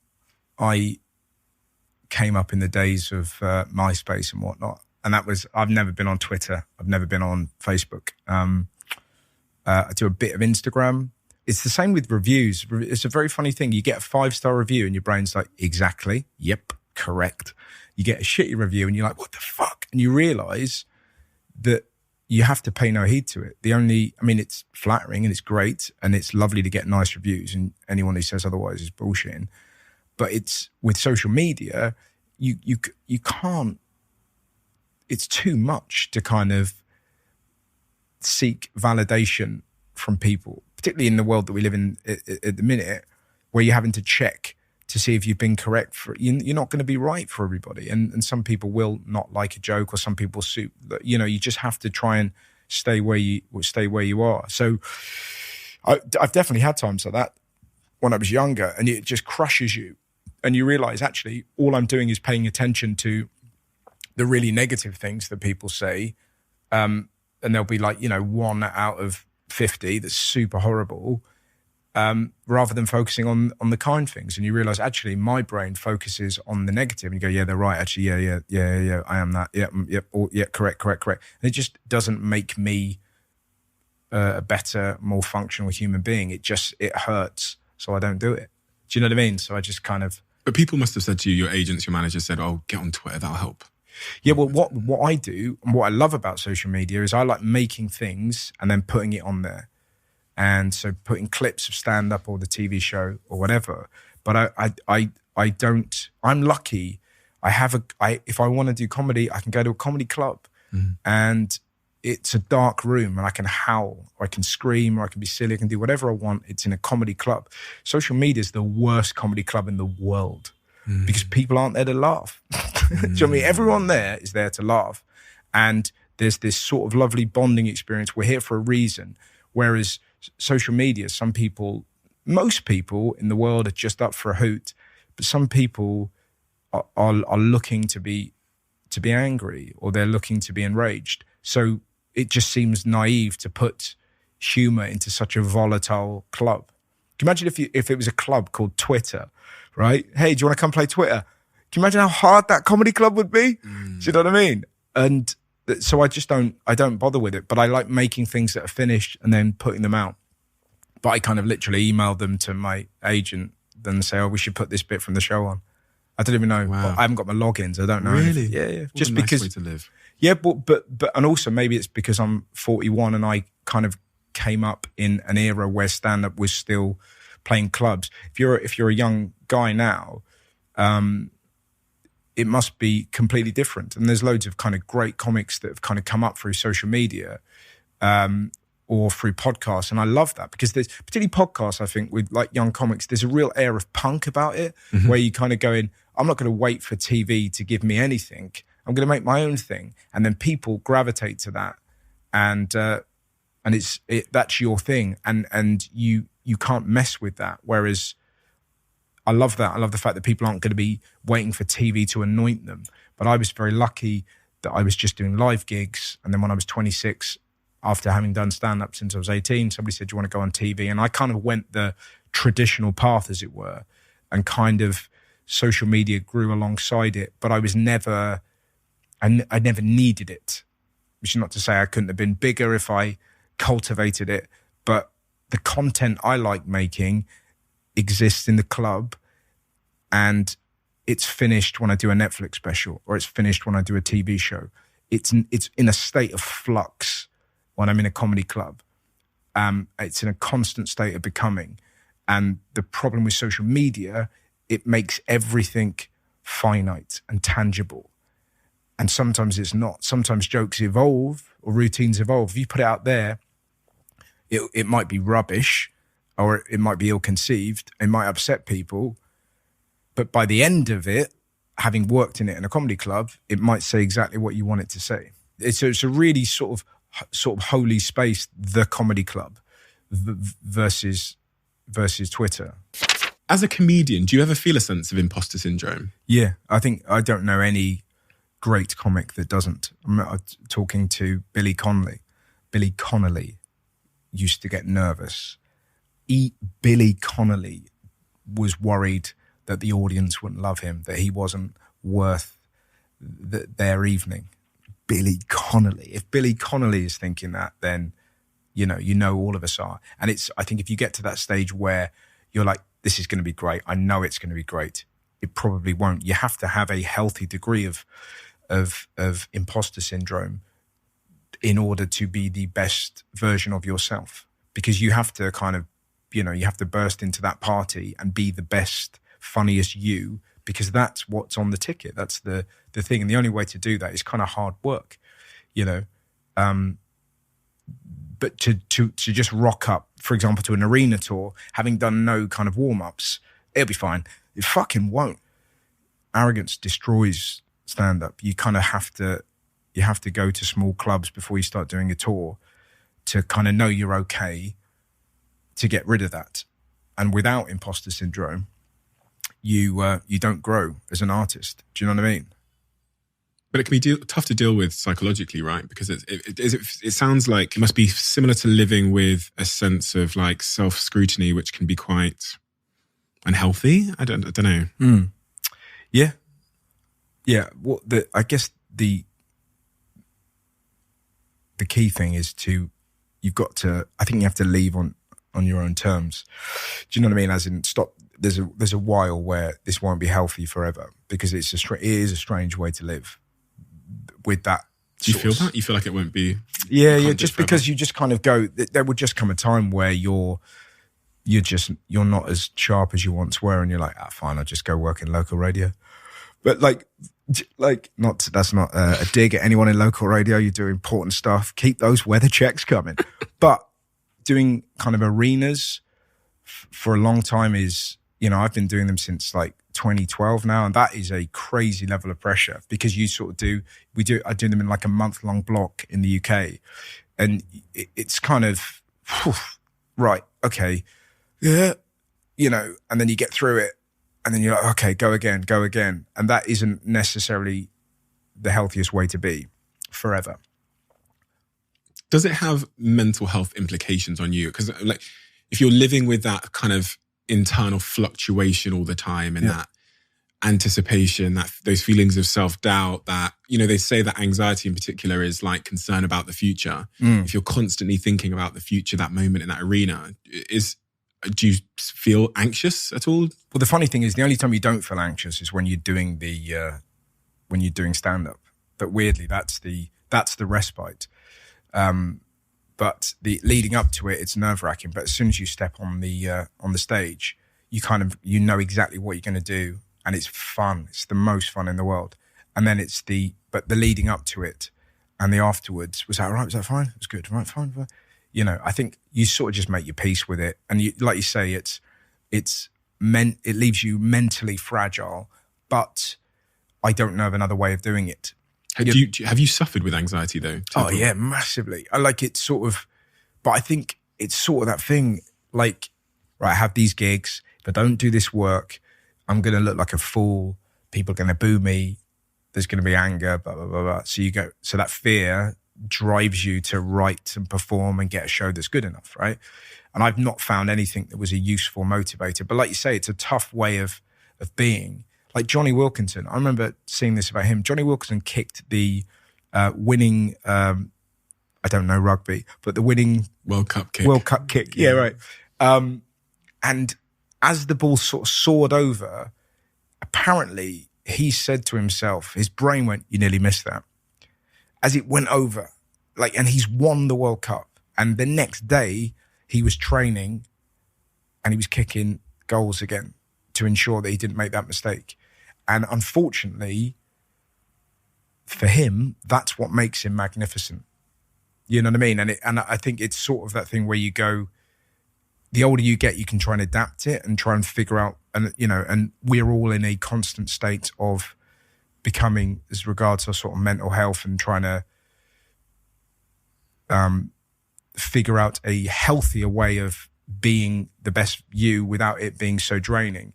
came up in the days of MySpace and whatnot, and I've never been on Twitter, I've never been on Facebook. I do a bit of Instagram. It's the same with reviews. It's a very funny thing. You get a 5-star review and your brain's like, exactly. Yep, correct. You get a shitty review and you're like, what the fuck? And you realise that you have to pay no heed to it. It's flattering and it's great and it's lovely to get nice reviews, and anyone who says otherwise is bullshitting. But it's with social media, you can't, it's too much to kind of seek validation from people, particularly in the world that we live in at the minute, where you're having to check to see if you've been correct. You're not going to be right for everybody. And some people will not like a joke, or some people suit, you just have to try and stay where you are. So I've definitely had times like that when I was younger, and it just crushes you. And you realize, actually, all I'm doing is paying attention to the really negative things that people say. And there'll be like, 1 out of 50 that's super horrible, rather than focusing on the kind things. And you realize, actually, my brain focuses on the negative, and you go, yeah, they're right, actually, yeah, I am that, correct. And it just doesn't make me a better, more functional human being. It hurts, so I don't do it. Do you know what I mean? So I just kind of... But people must have said to you, your agents, your manager said, oh, get on Twitter, that'll help. Yeah, well, what I do and what I love about social media is I like making things and then putting it on there. And so putting clips of stand-up or the TV show or whatever. But I don't, I'm lucky. If I want to do comedy, I can go to a comedy club, and it's a dark room and I can howl, or I can scream, or I can be silly, I can do whatever I want. It's in a comedy club. Social media is the worst comedy club in the world. Because people aren't there to laugh. Do you know what I mean? Everyone there is there to laugh. And there's this sort of lovely bonding experience. We're here for a reason. Whereas social media, most people in the world are just up for a hoot. But some people are looking to be angry, or they're looking to be enraged. So it just seems naive to put humor into such a volatile club. Can you imagine if it was a club called Twitter, right? Hey, do you want to come play Twitter? Can you imagine how hard that comedy club would be? Do you know what I mean? And so I don't bother with it, but I like making things that are finished and then putting them out. But I kind of literally email them to my agent and say, oh, we should put this bit from the show on. I don't even know. Wow. I haven't got my logins. I don't know. Really? Yeah. What Just a nice because. way to live. Yeah, but and also maybe it's because I'm 41 and I kind of came up in an era where stand-up was still playing clubs. If you're a young guy now, it must be completely different. And there's loads of kind of great comics that have kind of come up through social media, or through podcasts. And I love that, because there's, particularly podcasts, I think, with like young comics, there's a real air of punk about it, where you kind of go in, I'm not going to wait for TV to give me anything. I'm going to make my own thing. And then people gravitate to that. And that's your thing. And you can't mess with that. Whereas I love that. I love the fact that people aren't going to be waiting for TV to anoint them. But I was very lucky that I was just doing live gigs. And then when I was 26, after having done stand-up since I was 18, somebody said, do you want to go on TV? And I kind of went the traditional path, as it were, and kind of social media grew alongside it. But I was never, I never needed it, which is not to say I couldn't have been bigger if I cultivated it. But the content I like making exists in the club, and it's finished when I do a Netflix special, or it's finished when I do a TV show. It's in a state of flux when I'm in a comedy club. It's in a constant state of becoming. And the problem with social media, it makes everything finite and tangible. And sometimes it's not. Sometimes jokes evolve or routines evolve. If you put it out there, it might be rubbish, or it might be ill-conceived. It might upset people. But by the end of it, having worked in it in a comedy club, it might say exactly what you want it to say. It's a really sort of holy space, the comedy club versus Twitter. As a comedian, do you ever feel a sense of imposter syndrome? Yeah, I don't know any great comic that doesn't. I'm talking to Billy Connolly. Billy Connolly used to get nervous. Billy Connolly was worried that the audience wouldn't love him, that he wasn't worth their evening. Billy Connolly. If Billy Connolly is thinking that, then you know all of us are. And I think if you get to that stage where you're like, this is going to be great, I know it's going to be great, it probably won't. You have to have a healthy degree of imposter syndrome in order to be the best version of yourself, because you have to kind of, you have to burst into that party and be the best, funniest you, because that's what's on the ticket. That's the thing. And the only way to do that is kind of hard work, but to just rock up, for example, to an arena tour, having done no kind of warm-ups, it'll be fine. It fucking won't. Arrogance destroys stand-up. You kind of have to go to small clubs before you start doing a tour to kind of know you're okay, to get rid of that. And without imposter syndrome, you don't grow as an artist. Do you know what I mean? But it can be tough to deal with psychologically, right? Because it sounds like it must be similar to living with a sense of like self-scrutiny, which can be quite unhealthy. I don't know. Mm. Yeah. Yeah. Well, I guess the key thing is I think you have to leave on your own terms. Do you know what I mean? As in, stop. There's a while where this won't be healthy forever, because it is a strange way to live. With that, do you feel that? You feel like it won't be? Yeah. Just forever? Because you just kind of go. There would just come a time where you're not as sharp as you once were, and you're like, fine, I'll just go work in local radio. But that's not a dig at anyone in local radio. You do important stuff. Keep those weather checks coming. But doing kind of arenas for a long time is, I've been doing them since like 2012 now, and that is a crazy level of pressure, because you sort of I do them in like a month-long block in the UK, and it's kind of right, okay, yeah, and then you get through it, and then you're like, okay, go again, and that isn't necessarily the healthiest way to be forever. Does it have mental health implications on you? Because like, if you're living with that kind of internal fluctuation all the time, and that anticipation, that those feelings of self-doubt, that, they say that anxiety in particular is like concern about the future. If you're constantly thinking about the future, that moment in that arena, do you feel anxious at all? Well, the funny thing is, the only time you don't feel anxious is when you're doing when you're doing stand-up. But weirdly, that's the respite. But the leading up to it, it's nerve-wracking. But as soon as you step on the stage, you kind of, know exactly what you're going to do, and it's fun. It's the most fun in the world. And then but the leading up to it and the afterwards, was that all right? Was that fine? It was good. Right, fine. I think you sort of just make your peace with it. And like you say, it leaves you mentally fragile, but I don't know of another way of doing it. Have you suffered with anxiety though? Oh yeah, massively. I like it sort of, but I think it's sort of that thing, like, right, I have these gigs, if I don't do this work, I'm going to look like a fool. People are going to boo me. There's going to be anger, blah, blah, blah, blah. So that fear drives you to write and perform and get a show that's good enough, right? And I've not found anything that was a useful motivator. But like you say, it's a tough way of being. Like Johnny Wilkinson, I remember seeing this about him. Johnny Wilkinson kicked the winning, I don't know rugby, but the winning World Cup kick. Yeah, right. And as the ball sort of soared over, apparently he said to himself, his brain went, "You nearly missed that." As it went over, and he's won the World Cup. And the next day he was training and he was kicking goals again to ensure that he didn't make that mistake. And unfortunately for him, that's what makes him magnificent. You know what I mean? And I think it's sort of that thing where you go, the older you get, you can try and adapt it and try and figure out, and we're all in a constant state of becoming, as regards to sort of mental health, and trying to figure out a healthier way of being the best you without it being so draining.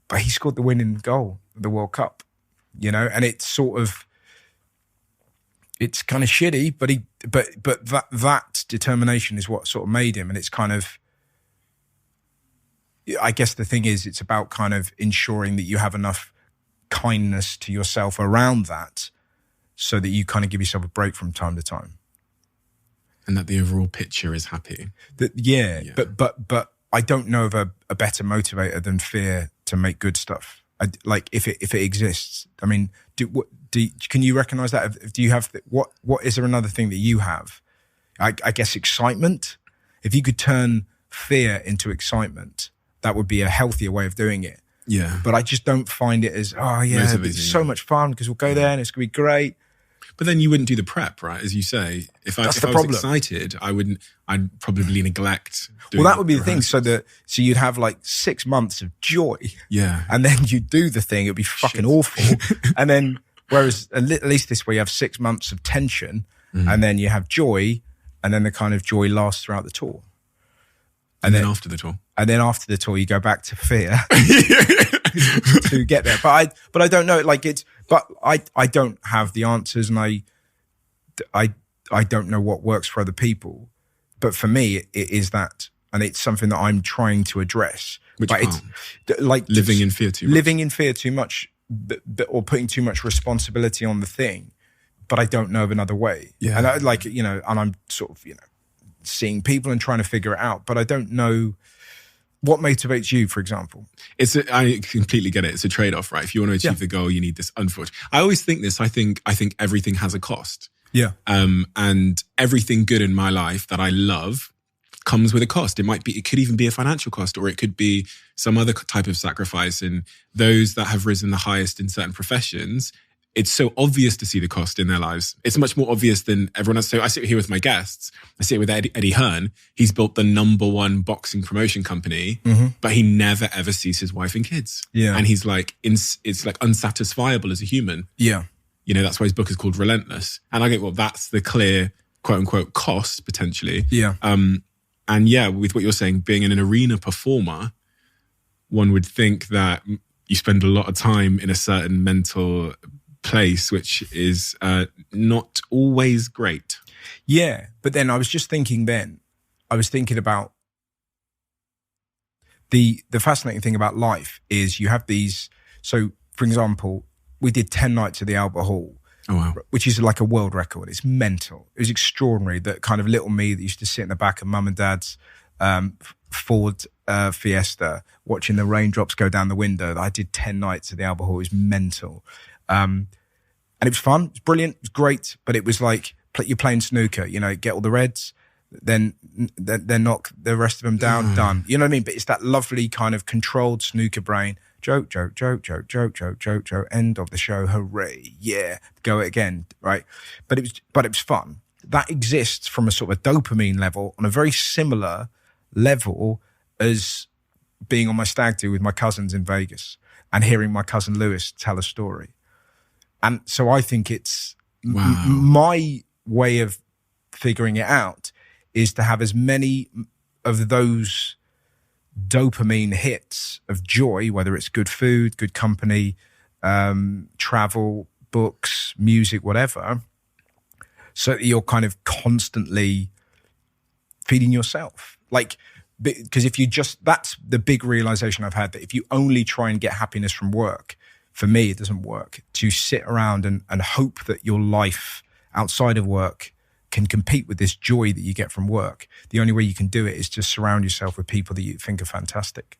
But he scored the winning goal of the World Cup, and it's sort of, it's kind of shitty, but that determination is what sort of made him. And it's kind of, I guess the thing is, it's about kind of ensuring that you have enough kindness to yourself around that so that you kind of give yourself a break from time to time. And that the overall picture is happy. Yeah. But I don't know of a better motivator than fear to make good stuff. If it exists. I mean, can you recognize that? Do you have, what is there another thing that you have? I guess excitement. If you could turn fear into excitement, that would be a healthier way of doing it. Yeah. But I just don't find it as, it's so much fun because we'll go there and it's going to be great. But then you wouldn't do the prep, right? As you say, if I was excited, I'd probably neglect doing that would be the thing. So you'd have 6 months of joy. Yeah. And then you do the thing, it'd be fucking awful. And then, whereas at least this way you have 6 months of tension, and then you have joy, and then the kind of joy lasts throughout the tour. And then after the tour. And then after the tour, you go back to fear to get there. But I don't know. I don't have the answers, and I don't know what works for other people. But for me, it is that, and it's something that I'm trying to address. Which but part? It's living in fear too much. Living in fear too much, or putting too much responsibility on the thing. But I don't know of another way. Yeah. And and I'm sort of seeing people and trying to figure it out, but I don't know what motivates you, for example. I completely get it. It's a trade-off, right? If you want to achieve the goal, you need this. Unfortunately, I always think this. I think everything has a cost. Yeah. And everything good in my life that I love comes with a cost. It could even be a financial cost, or it could be some other type of sacrifice. And those that have risen the highest in certain professions, it's so obvious to see the cost in their lives. It's much more obvious than everyone else. So I sit here with my guests. I sit with Eddie Hearn. He's built the #1 boxing promotion company, but he never ever sees his wife and kids. Yeah. And he's it's unsatisfiable as a human. Yeah. That's why his book is called Relentless. And I go, well, that's the clear quote unquote cost potentially. Yeah. And yeah, with what you're saying, being an arena performer, one would think that you spend a lot of time in a certain mental place, which is not always great. Yeah, but then I was thinking about the fascinating thing about life is you have these. So, for example, we did 10 nights at the Albert Hall. Oh, wow. Which is like a world record. It's mental. It was extraordinary. That kind of little me that used to sit in the back of mum and dad's Ford Fiesta, watching the raindrops go down the window. I did 10 nights at the Albert Hall. It was mental. And it was fun. It was brilliant. It was great. But it was like you're playing snooker, get all the reds, then knock the rest of them down, done. You know what I mean? But it's that lovely kind of controlled snooker brain. Joke, joke, joke, joke, joke, joke, joke, joke. End of the show. Hooray. Yeah. Go again. Right. But it was fun. That exists from a sort of a dopamine level on a very similar level as being on my stag do with my cousins in Vegas and hearing my cousin Lewis tell a story. And so I think it's my way of figuring it out is to have as many of those dopamine hits of joy, whether it's good food, good company, travel, books, music, whatever, so that you're kind of constantly feeding yourself. Like, because if you just, that's the big realization I've had, that if you only try and get happiness from work, for me, it doesn't work. To sit around and hope that your life outside of work can compete with this joy that you get from work. The only way you can do it is to surround yourself with people that you think are fantastic,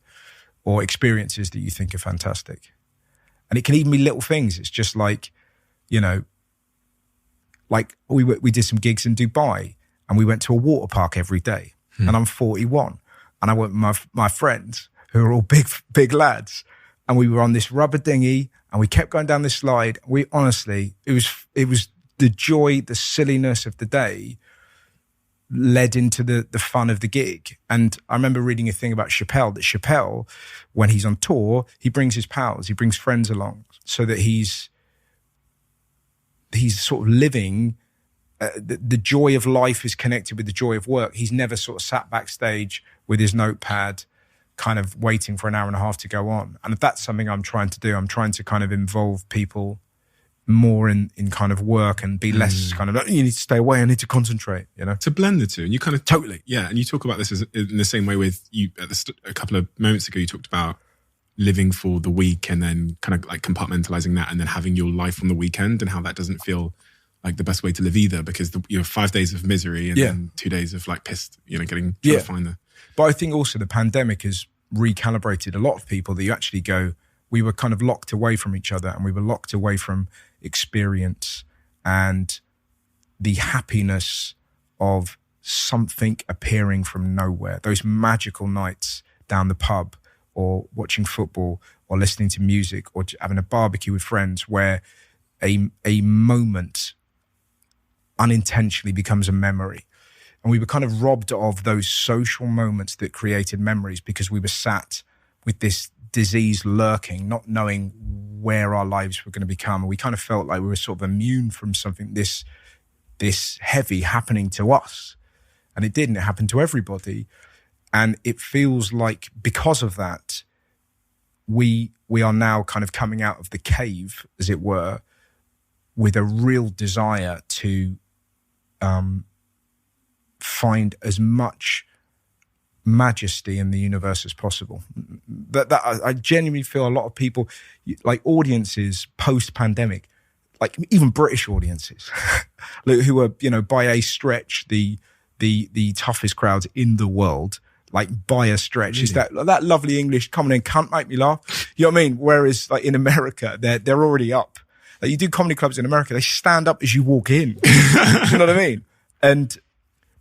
or experiences that you think are fantastic. And it can even be little things. It's just like, you know, like we did some gigs in Dubai, and we went to a water park every day. And I'm 41, and I went with my friends who are all big lads, and we were on this rubber dinghy, and we kept going down this slide. We honestly, it was the joy, the silliness of the day led into the fun of the gig. And I remember reading a thing about Chappelle, that Chappelle, when he's on tour, he brings his pals, he brings friends along, so that he's sort of living, the joy of life is connected with the joy of work. He's never sort of sat backstage with his notepad kind of waiting for an hour and a half to go on. And if that's something I'm trying to do, I'm trying to kind of involve people more in kind of work, and be less kind of, you need to stay away, I need to concentrate, you know? To blend the two. And you kind of... Totally. Yeah, and you talk about this in the same way with you, a couple of moments ago, you talked about living for the week and then kind of like compartmentalizing that and then having your life on the weekend, and how that doesn't feel like the best way to live either, because you have 5 days of misery and then 2 days of like pissed, you know, trying to find the... But I think also the pandemic has recalibrated a lot of people, that you actually go, we were kind of locked away from each other, and we were locked away from experience and the happiness of something appearing from nowhere. Those magical nights down the pub, or watching football, or listening to music, or having a barbecue with friends, where a moment unintentionally becomes a memory. And we were kind of robbed of those social moments that created memories, because we were sat with this disease lurking, not knowing where our lives were going to become. And we kind of felt like we were sort of immune from something this heavy happening to us. And it didn't. It happened to everybody. And it feels like because of that, we are now kind of coming out of the cave, as it were, with a real desire to find as much majesty in the universe as possible. That I genuinely feel a lot of people, like audiences post-pandemic, like even British audiences, who are, you know, by a stretch the toughest crowds in the world, like by a stretch, is that lovely English, come on in, can't make me laugh. You know what I mean? Whereas like in America, they're already up. Like you do comedy clubs in America, they stand up as you walk in. You know what I mean? And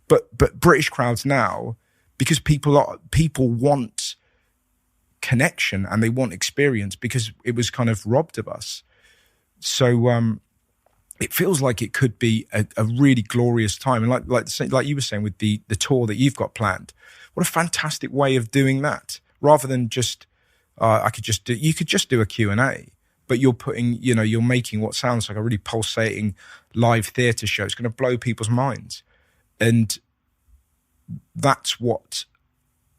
but British crowds now, because people want connection and they want experience, because it was kind of robbed of us. So it feels like it could be a really glorious time. And like you were saying with the tour that you've got planned, what a fantastic way of doing that. Rather than just, you could just do a Q&A, but you're putting, you know, you're making what sounds like a really pulsating live theatre show. It's going to blow people's minds. And that's what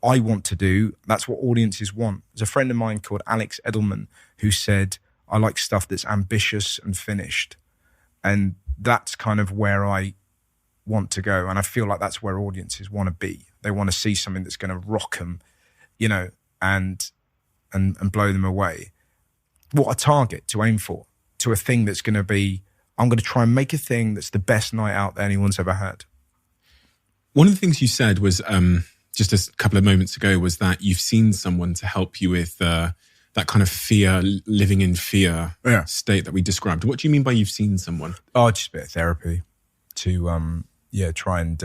I want to do. That's what audiences want. There's a friend of mine called Alex Edelman who said, I like stuff that's ambitious and finished. And that's kind of where I want to go. And I feel like that's where audiences want to be. They want to see something that's going to rock them, you know, and blow them away. What a target to aim for, to a thing that's going to be, I'm going to try and make a thing that's the best night out that anyone's ever had. One of the things you said was, just a couple of moments ago, was that you've seen someone to help you with that kind of fear, living in fear state that we described. What do you mean by you've seen someone? Oh, just a bit of therapy to, try and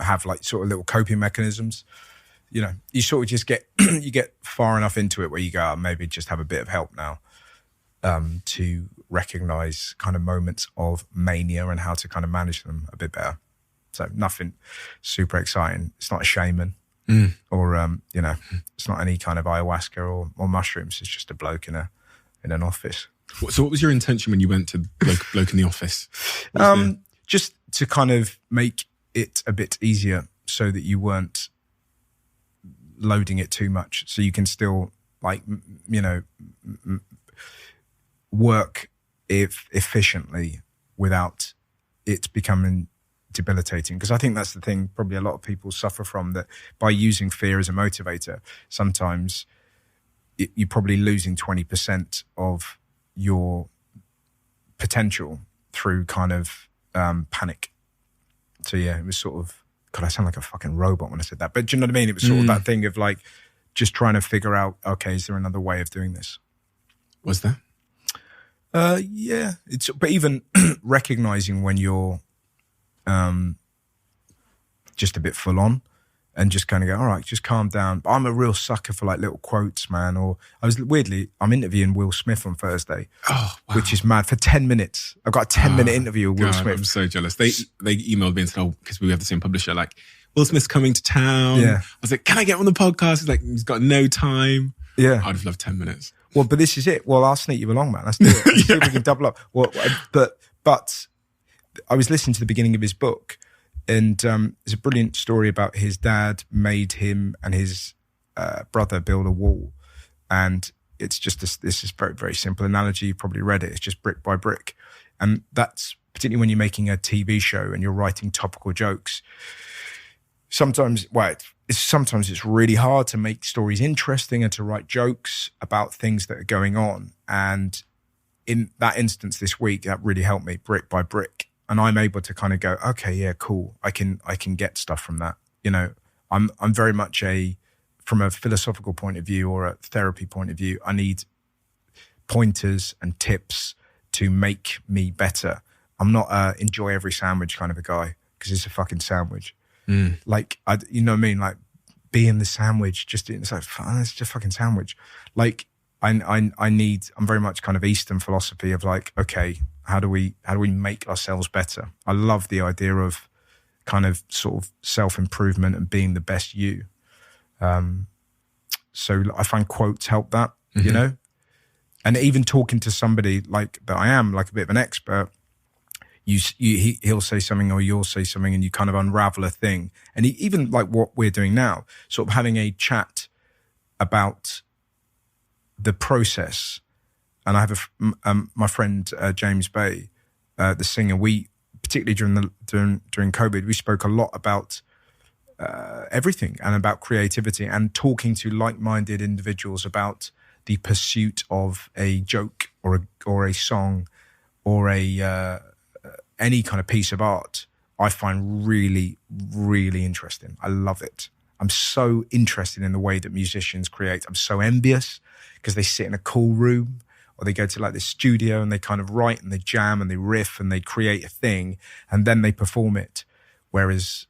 have like sort of little coping mechanisms. You know, you sort of just get far enough into it where you go, oh, maybe just have a bit of help now, to recognize kind of moments of mania and how to kind of manage them a bit better. So nothing super exciting. It's not a shaman or, it's not any kind of ayahuasca or mushrooms. It's just a bloke in an office. So what was your intention when you went to bloke in the office? Just to kind of make it a bit easier. so that you weren't loading it too much, so you can still work efficiently without it becoming debilitating. Because I think that's the thing probably a lot of people suffer from, that by using fear as a motivator, sometimes you're probably losing 20% of your potential through kind of panic. So yeah, it was sort of, God, I sound like a fucking robot when I said that, but do you know what I mean? It was sort of that thing of like just trying to figure out, okay, is there another way of doing this? Was there? Yeah, but even recognizing when you're just a bit full on, and just kind of go, all right, just calm down. But I'm a real sucker for like little quotes, man. Or I'm interviewing Will Smith on Thursday, which is mad, for 10 minutes. I've got a 10-minute interview with Will Smith. I'm so jealous. They emailed me and said, because we have the same publisher, like, Will Smith's coming to town. Yeah. I was like, can I get on the podcast? He's like, he's got no time. Yeah. I'd have loved 10 minutes. Well, but this is it. Well, I'll sneak you along, man. Let's do it. Let's see if we can double up. Well, but I was listening to the beginning of his book, and there's a brilliant story about his dad made him and his brother build a wall. And it's just this is very, very simple analogy. You probably read it. It's just brick by brick. And that's particularly when you're making a TV show and you're writing topical jokes. Sometimes it's really hard to make stories interesting and to write jokes about things that are going on. And in that instance this week, that really helped me, brick by brick. And I'm able to kind of go, okay, yeah, cool. I can get stuff from that. You know, I'm very much from a philosophical point of view or a therapy point of view, I need pointers and tips to make me better. I'm not a enjoy every sandwich kind of a guy, because it's a fucking sandwich. Like, you know what I mean? Like, be in the sandwich, it's like, it's just a fucking sandwich. Like, I'm very much kind of Eastern philosophy of like, okay, how do we make ourselves better? I love the idea of kind of sort of self-improvement and being the best you. So I find quotes help that, you know? And even talking to somebody like that I am, like a bit of an expert, he'll say something or you'll say something and you kind of unravel a thing. And even like what we're doing now, sort of having a chat about the process. And I have my friend James Bay, the singer. We particularly during COVID, we spoke a lot about everything and about creativity and talking to like-minded individuals about the pursuit of a joke or a song or any kind of piece of art. I find really, really interesting. I love it. I'm so interested in the way that musicians create. I'm so envious because they sit in a cool room or they go to like this studio and they kind of write and they jam and they riff and they create a thing and then they perform it. Whereas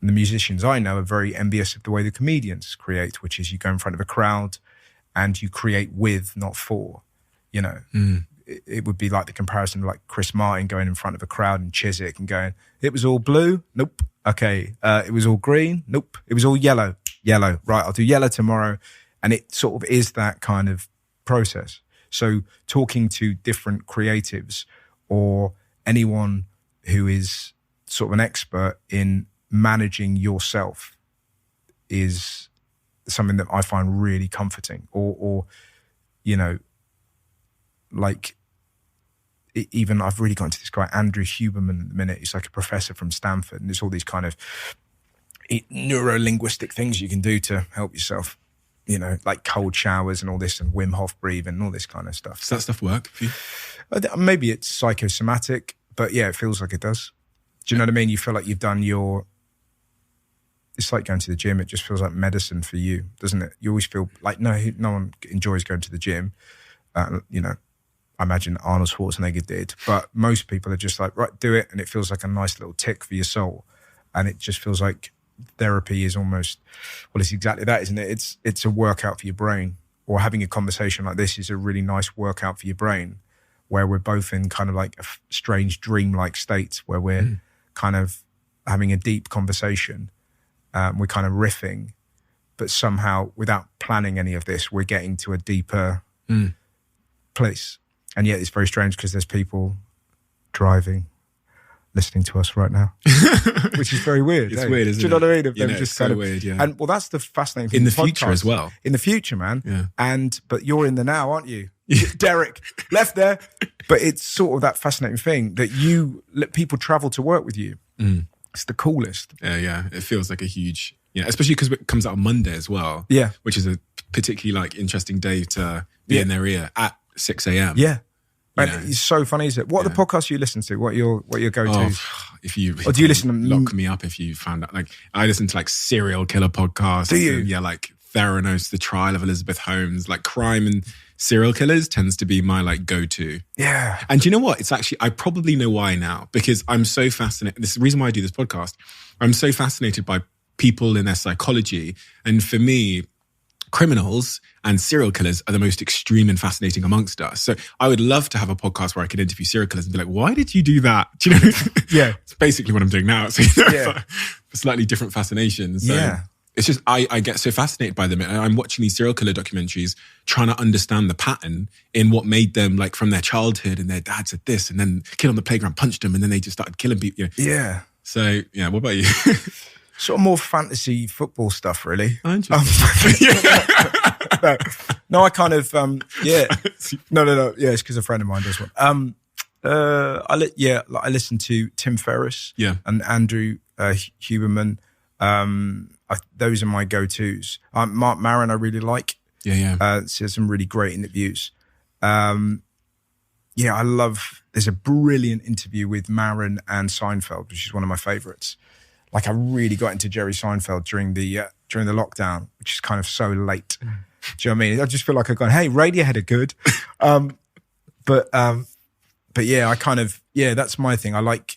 the musicians I know are very envious of the way the comedians create, which is you go in front of a crowd and you create with, not for, you know. It would be like the comparison of like Chris Martin going in front of a crowd in Chiswick and going, it was all blue? Nope. Okay. It was all green? Nope. It was all yellow. Yellow. Right. I'll do yellow tomorrow. And it sort of is that kind of process. So talking to different creatives or anyone who is sort of an expert in managing yourself is something that I find really comforting or you know, like, even I've really gone to this guy, Andrew Huberman, at the minute. He's like a professor from Stanford, and there's all these kind of neuro-linguistic things you can do to help yourself, you know, like cold showers and all this and Wim Hof breathing and all this kind of stuff. Does that stuff work for you? Maybe it's psychosomatic, but yeah, it feels like it does. Do you know what I mean? You feel like you've done it's like going to the gym. It just feels like medicine for you, doesn't it? You always feel like, no one enjoys going to the gym. You know, I imagine Arnold Schwarzenegger did, but most people are just like, right, do it. And it feels like a nice little tick for your soul. And it just feels like therapy is almost, well, it's exactly that, isn't it? It's a workout for your brain, or having a conversation like this is a really nice workout for your brain, where we're both in kind of like a strange dream-like state where we're kind of having a deep conversation. We're kind of riffing, but somehow without planning any of this, we're getting to a deeper place. And yet it's very strange because there's people driving, listening to us right now, which is very weird. It's weird, isn't it? Do you know what I mean? Of You them know, just it's kind so of weird, yeah. And well, that's the fascinating thing. In the with future podcasts. as well. In the future, man. Yeah. But you're in the now, aren't you? Derek left there. But it's sort of that fascinating thing that you let people travel to work with you. It's the coolest. Yeah. It feels like a huge, especially because it comes out on Monday as well. Yeah. Which is a particularly like interesting day to be in their ear at 6 a.m. Yeah. And it's so funny, isn't it? What are the podcasts you listen to? What are your go-tos? Or do you listen to lock me up if you found out? Like I listen to like serial killer podcasts. Do you? And, like Theranos, The Trial of Elizabeth Holmes, like crime and serial killers tends to be my like go-to. Yeah. And do you know what? It's actually, I probably know why now, because I'm so fascinated. This is the reason why I do this podcast. I'm so fascinated by people and their psychology. And for me, criminals and serial killers are the most extreme and fascinating amongst us. So I would love to have a podcast where I could interview serial killers and be like, why did you do that? Do you know? Yeah. It's basically what I'm doing now. So, slightly different fascinations. So it's just, I get so fascinated by them. And I'm watching these serial killer documentaries, trying to understand the pattern in what made them like from their childhood, and their dad said this, and then kid on the playground punched them, and then they just started killing people. Yeah. So what about you? Sort of more fantasy football stuff, really. No, I kind of, No. Yeah, it's because a friend of mine does one. I listen to Tim Ferriss and Andrew Huberman. Those are my go-tos. Mark Maron I really like. He has some really great interviews. I love, there's a brilliant interview with Maron and Seinfeld, which is one of my favorites. Like I really got into Jerry Seinfeld during the lockdown, which is kind of so late. Do you know what I mean? I just feel like I've gone, hey, Radiohead are good. But yeah, I kind of, that's my thing. I like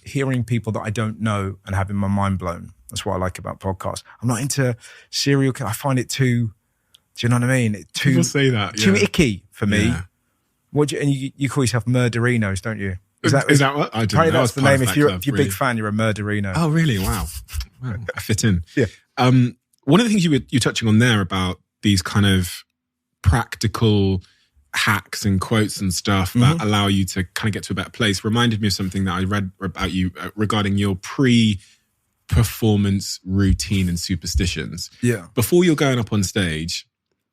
hearing people that I don't know and having my mind blown. That's what I like about podcasts. I'm not into serial killer. I find it too, do you know what I mean? People say that. Too icky for me. Yeah. And you call yourself murderinos, don't you? Is that what? I didn't know. That's the name. If you're a really big fan, you're a murderino. Oh, really? Wow. I fit in. Yeah. One of the things you were touching on there about these kind of practical hacks and quotes and stuff that allow you to kind of get to a better place reminded me of something that I read about you regarding your pre-performance routine and superstitions. Yeah. Before you're going up on stage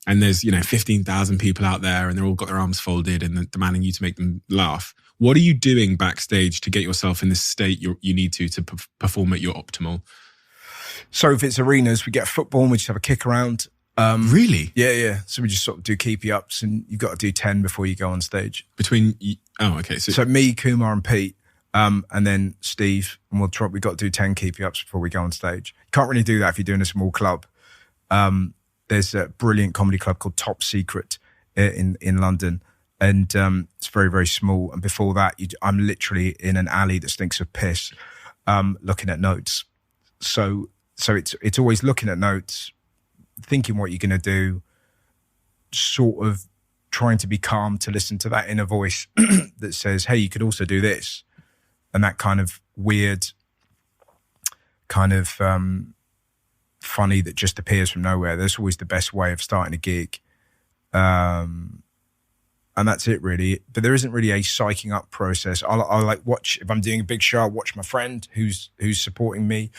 and there's, 15,000 people out there and they're all got their arms folded and demanding you to make them laugh. What are you doing backstage to get yourself in this state you need to perform at your optimal? So if it's arenas, we get football and we just have a kick around. Really? Yeah. So we just sort of do keepy ups, and you've got to do 10 before you go on stage. Okay. So me, Kumar and Pete, and then Steve, and we got to do 10 keepy ups before we go on stage. You can't really do that if you're doing a small club. There's a brilliant comedy club called Top Secret in London. And it's very, very small. And before that, I'm literally in an alley that stinks of piss, looking at notes. So it's always looking at notes, thinking what you're going to do, sort of trying to be calm to listen to that inner voice that says, hey, you could also do this. And that kind of weird, kind of funny that just appears from nowhere. That's always the best way of starting a gig. And that's it, really. But there isn't really a psyching up process. I like watch, if I'm doing a big show, I watch my friend who's supporting me,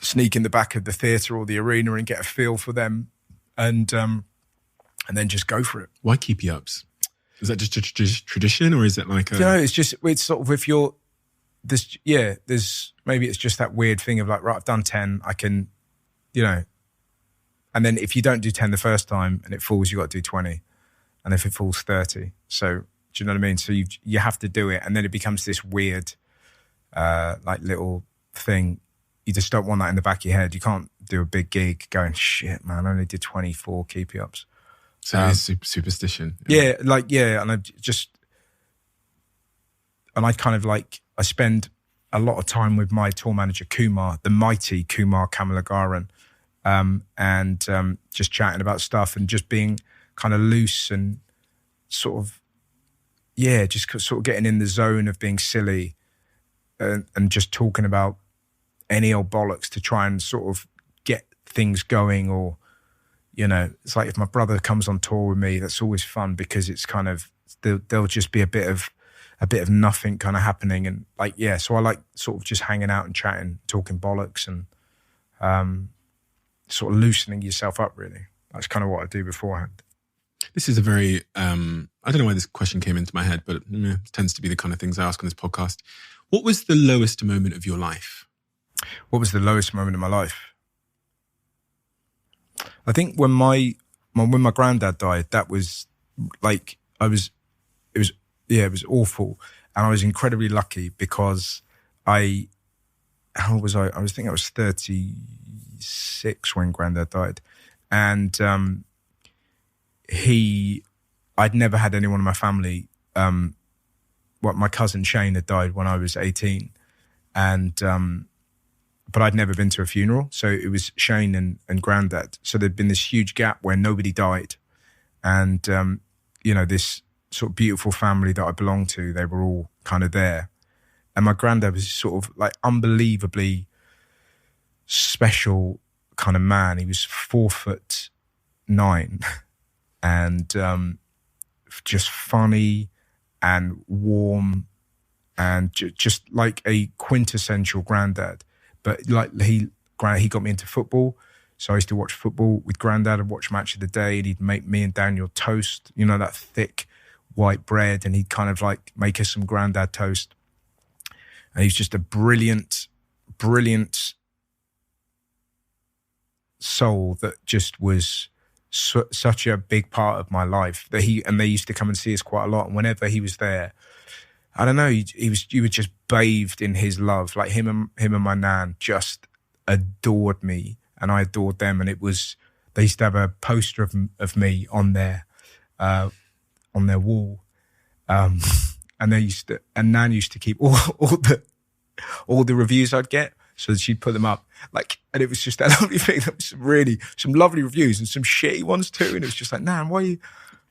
sneak in the back of the theatre or the arena and get a feel for them, and then just go for it. Why keepy ups? Is that just tradition, or is it like a... No, it's sort of if you're maybe it's just that weird thing of like, right, I've done 10, I can, and then if you don't do 10 the first time and it falls, you got to do 20. And if it falls, 30. So, do you know what I mean? So you have to do it. And then it becomes this weird, like little thing. You just don't want that in the back of your head. You can't do a big gig going, shit, man, I only did 24 keepy ups. So it's superstition. Yeah. And I spend a lot of time with my tour manager, Kumar, the mighty Kumar Kamalagaran. And just chatting about stuff and just being kind of loose and sort of, just sort of getting in the zone of being silly and just talking about any old bollocks to try and sort of get things going. Or, it's like if my brother comes on tour with me, that's always fun because it's kind of, there'll just be a bit of a bit of nothing kind of happening. And like, yeah, so I like sort of just hanging out and chatting, talking bollocks and sort of loosening yourself up, really. That's kind of what I do beforehand. This is a very, I don't know why this question came into my head, but it tends to be the kind of things I ask on this podcast. What was the lowest moment of your life? What was the lowest moment of my life? I think when my granddad died, that was like, it was awful. And I was incredibly lucky because how old was I? I think I was 36 when granddad died. And I'd never had anyone in my family. My cousin Shane had died when I was 18. And, but I'd never been to a funeral. So it was Shane and granddad. So there'd been this huge gap where nobody died. And, this sort of beautiful family that I belonged to, they were all kind of there. And my granddad was sort of like unbelievably special kind of man. He was 4'9" and just funny and warm and just like a quintessential granddad. But like he got me into football. So I used to watch football with granddad and watch Match of the Day, and he'd make me and Daniel toast, that thick white bread, and he'd kind of like make us some granddad toast. And he's just a brilliant, brilliant soul that just was such a big part of my life that they used to come and see us quite a lot. And whenever he was there, I don't know, you were just bathed in his love. Like him and my nan just adored me and I adored them. And they used to have a poster of me on their wall. And Nan used to keep all the reviews I'd get, so she'd put them up. And it was just that lovely thing. There was some lovely reviews and some shitty ones too. And it was just like, Nan,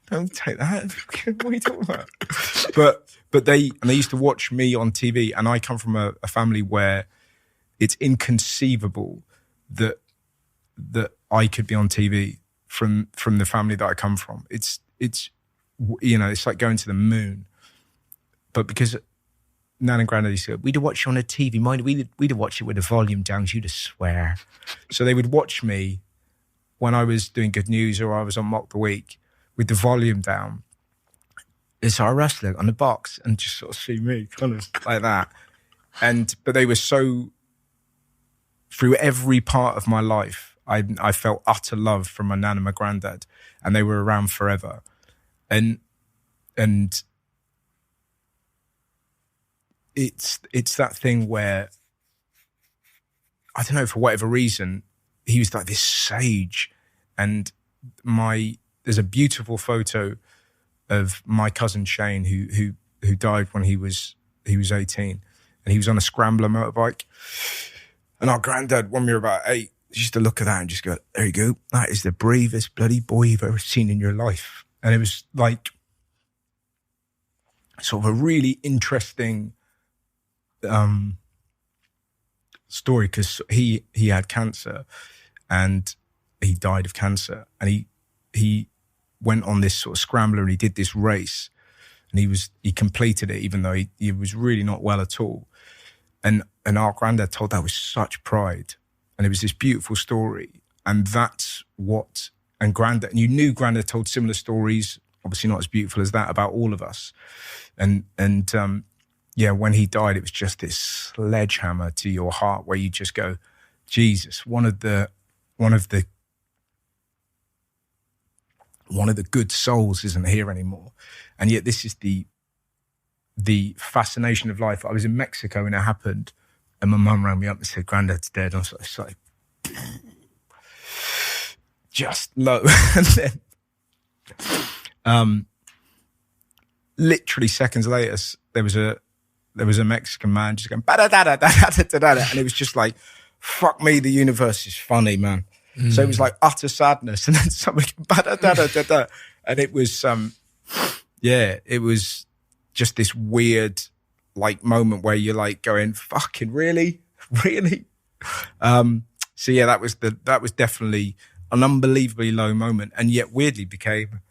don't take that. What are you talking about? But they used to watch me on TV, and I come from a family where it's inconceivable that I could be on TV from the family that I come from. It's like going to the moon. But because Nan and Granddad used to go, we'd watch you on a TV. Mind, we'd watch it with the volume down. You'd swear. So they would watch me when I was doing Good News or I was on Mock the Week with the volume down. It's our wrestler on the box and just sort of see me kind of like that. But they were so, through every part of my life, I felt utter love from my nan and my granddad, and they were around forever. And it's that thing where, I don't know, for whatever reason, he was like this sage. And there's a beautiful photo of my cousin Shane who died when he was 18, and he was on a scrambler motorbike. And our granddad, when we were about 8, used to look at that and just go, there you go, that is the bravest bloody boy you've ever seen in your life. And it was like sort of a really interesting story, because he had cancer and he died of cancer, and he went on this sort of scrambler and he did this race, and he completed it even though he was really not well at all. And our granddad told that with such pride, and it was this beautiful story. And that's what, and you knew granddad told similar stories, obviously not as beautiful as that, about all of us. And when he died, it was just this sledgehammer to your heart where you just go, Jesus, one of the good souls isn't here anymore. And yet this is the fascination of life. I was in Mexico when it happened, and my mum rang me up and said, Granddad's dead. I was like, just low. And then, literally seconds later, there was a Mexican man just going, ba-da-da-da-da-da-da-da. And it was just like, fuck me, the universe is funny, man. So it was like utter sadness. And then somebody, ba-da-da-da-da-da. And it was, it was just this weird, like, moment where you're like going, fucking really? Really? So yeah, that was definitely an unbelievably low moment. And yet weirdly became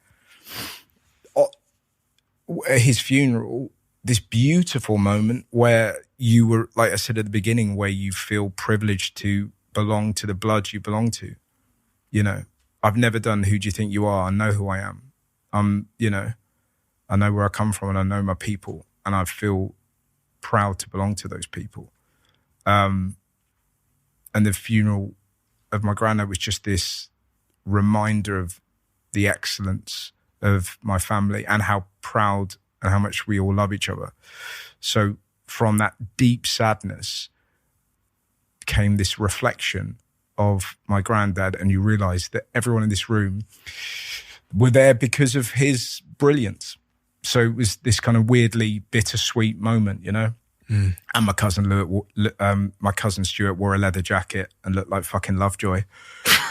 his funeral. this beautiful moment where you were, like I said at the beginning, where you feel privileged to belong to the blood you belong to. You know, I've never done Who Do You Think You Are? I know who I am. You know, I know where I come from and I know my people, and I feel proud to belong to those people. And the funeral of my granddad was just this reminder of the excellence of my family and how proud and how much we all love each other. So from that deep sadness came this reflection of my granddad, and you realise that everyone in this room were there because of his brilliance. So it was this kind of weirdly bittersweet moment, you know? And my cousin my cousin Stuart wore a leather jacket and looked like fucking Lovejoy,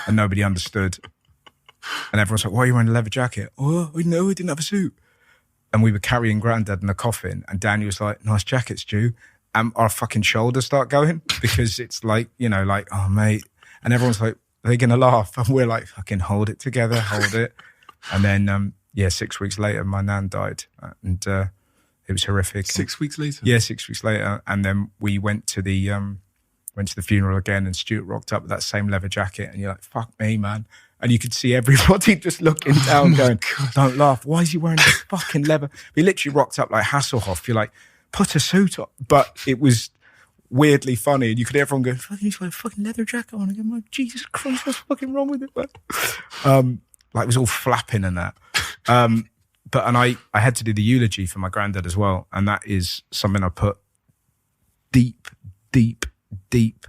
and nobody understood. And everyone's like, "Why are you wearing a leather jacket?" "Oh, no, I didn't have a suit." And we were carrying Grandad in a coffin, and Danny was like, "Nice jacket, Stu." And our fucking shoulders start going because it's like, you know, like, "Oh, mate." And everyone's like, "Are they going to laugh?" And we're like, "Fucking hold it together, hold it." And then, 6 weeks later, my nan died, and it was horrific. 6 weeks later? Yeah, 6 weeks later. And then we went to the funeral again, and Stuart rocked up with that same leather jacket, and you're like, "Fuck me, man." And you could see everybody just looking down going, "Don't laugh. Why is he wearing this fucking leather?" We literally rocked up like Hasselhoff. You're like, "Put a suit on." But it was weirdly funny. And you could hear everyone go, "Fucking, he's got a fucking leather jacket on." And I'm like, "Jesus Christ, what's fucking wrong with it, man?" Like it was all flapping and that. And I had to do the eulogy for my granddad as well. And that is something I put deep, deep, deep,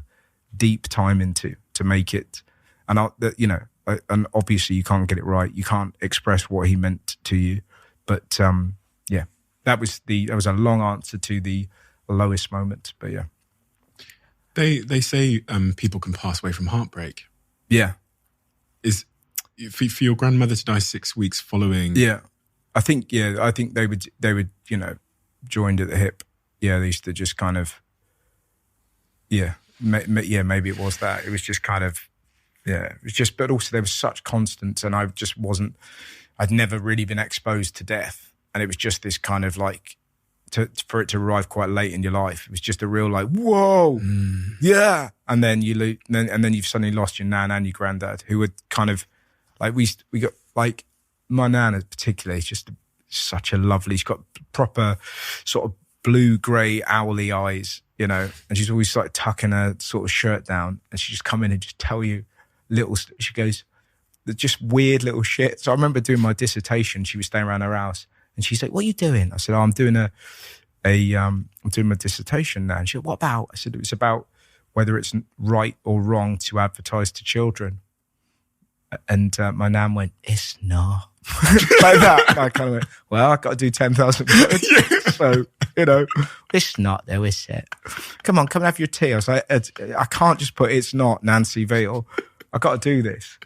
deep time into to make it. And and obviously you can't get it right. You can't express what he meant to you. But that was a long answer to the lowest moment. But yeah. They say people can pass away from heartbreak. Yeah. For your grandmother to die 6 weeks following. Yeah. I think they would, you know, joined at the hip. Yeah. They used to just kind of, maybe it was that. It was just kind of, it was just, but also there was such constants, and I'd never really been exposed to death. And it was just this kind of like, for it to arrive quite late in your life, it was just a real like, whoa, yeah. And then then you've suddenly lost your nan and your granddad, who were kind of like, we got like, my nan particularly is just such a lovely, she's got proper sort of blue-grey owly eyes, you know, and she's always like tucking her sort of shirt down, and she just come in and just tell you she goes, just weird little shit. So I remember doing my dissertation, she was staying around her house, and she's like, "What are you doing?" I said, "Oh, I'm doing I'm doing my dissertation now." And she said, "What about?" I said, "It was about whether it's right or wrong to advertise to children." And my nan went, "It's not." Like that. And I kind of went, "Well, I've got to do 10,000 words." So, you know, "It's not though, is it? Come on, come and have your tea." I was like, I can't just put "it's not" Nancy Veal. I've got to do this.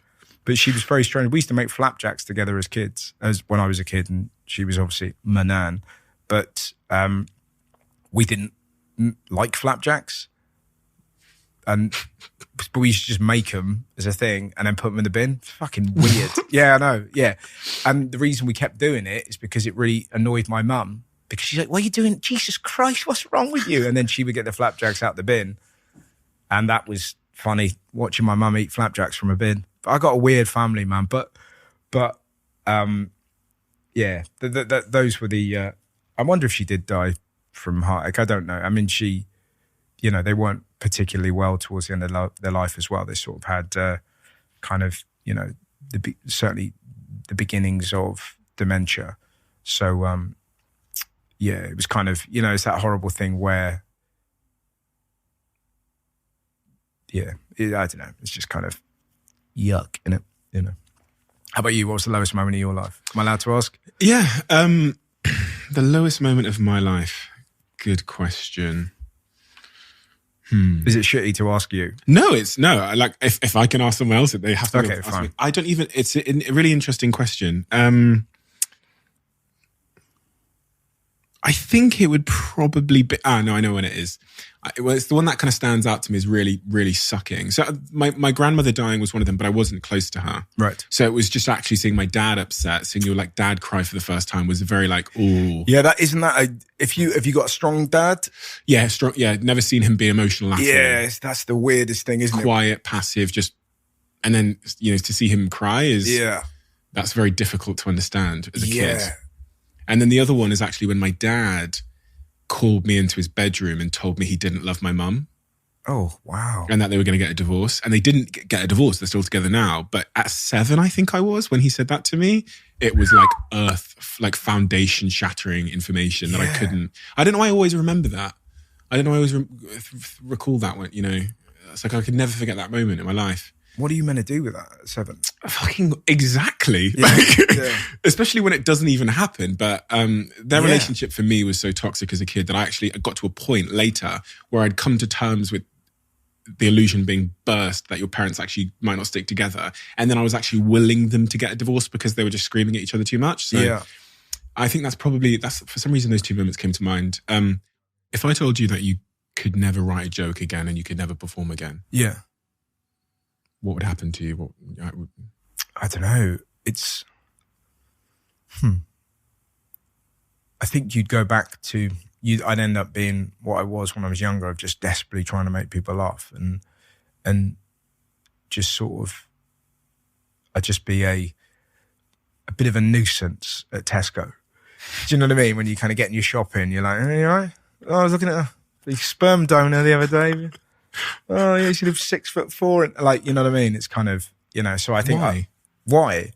But she was very strange. We used to make flapjacks together as kids, when I was a kid, and she was obviously my nan. But we didn't like flapjacks. But we used to just make them as a thing and then put them in the bin. Fucking weird. Yeah, I know. Yeah. And the reason we kept doing it is because it really annoyed my mum, because she's like, "What are you doing? Jesus Christ, what's wrong with you?" And then she would get the flapjacks out the bin. And that was funny, watching my mum eat flapjacks from a bin. But I got a weird family, man. But those were the, I wonder if she did die from heartache. I don't know. I mean, she, you know, they weren't particularly well towards the end of their life as well. They sort of had kind of, you know, certainly the beginnings of dementia. So, it was kind of, you know, it's that horrible thing where, I don't know, it's just kind of yuck, innit? You know. How about you? What was the lowest moment of your life? Am I allowed to ask? Yeah. The lowest moment of my life. Good question. Is it shitty to ask you? No, like if I can ask someone else, they have to ask fine. me. I don't even, it's a really interesting question. I think it would probably be... no, I know when it is. It's the one that kind of stands out to me is really, really sucking. So my grandmother dying was one of them, but I wasn't close to her. Right. So it was just actually seeing my dad upset, seeing your like dad cry for the first time was very like, ooh. Yeah, if you got a strong dad? Yeah, strong. Yeah, never seen him be emotional at all. Yeah, that's the weirdest thing, isn't it? Quiet, passive, just... And then, to see him cry is... Yeah. That's very difficult to understand as a kid. And then the other one is actually when my dad called me into his bedroom and told me he didn't love my mum. Oh, wow. And that they were going to get a divorce. And they didn't get a divorce. They're still together now. But at 7, I think I was, when he said that to me, it was like foundation shattering information that I couldn't... I don't know why I always remember that. I don't know why I always recall that one, It's like I could never forget that moment in my life. What are you meant to do with that at 7? Fucking exactly. Especially when it doesn't even happen. But their relationship for me was so toxic as a kid that I actually got to a point later where I'd come to terms with the illusion being burst that your parents actually might not stick together. And then I was actually willing them to get a divorce because they were just screaming at each other too much. So I think that's for some reason those two moments came to mind. If I told you that you could never write a joke again and you could never perform again. Yeah. What would happen to you? I don't know. It's... I think you'd go back to... I'd end up being what I was when I was younger, of just desperately trying to make people laugh and just sort of... I'd just be a bit of a nuisance at Tesco. Do you know what I mean? When you kind of get in your shopping, you're like, hey, you all right? Oh, I was looking at the sperm donor the other day. Oh, yeah, she lives 6'4", and like, you know what I mean? It's kind of, so I think... Why? I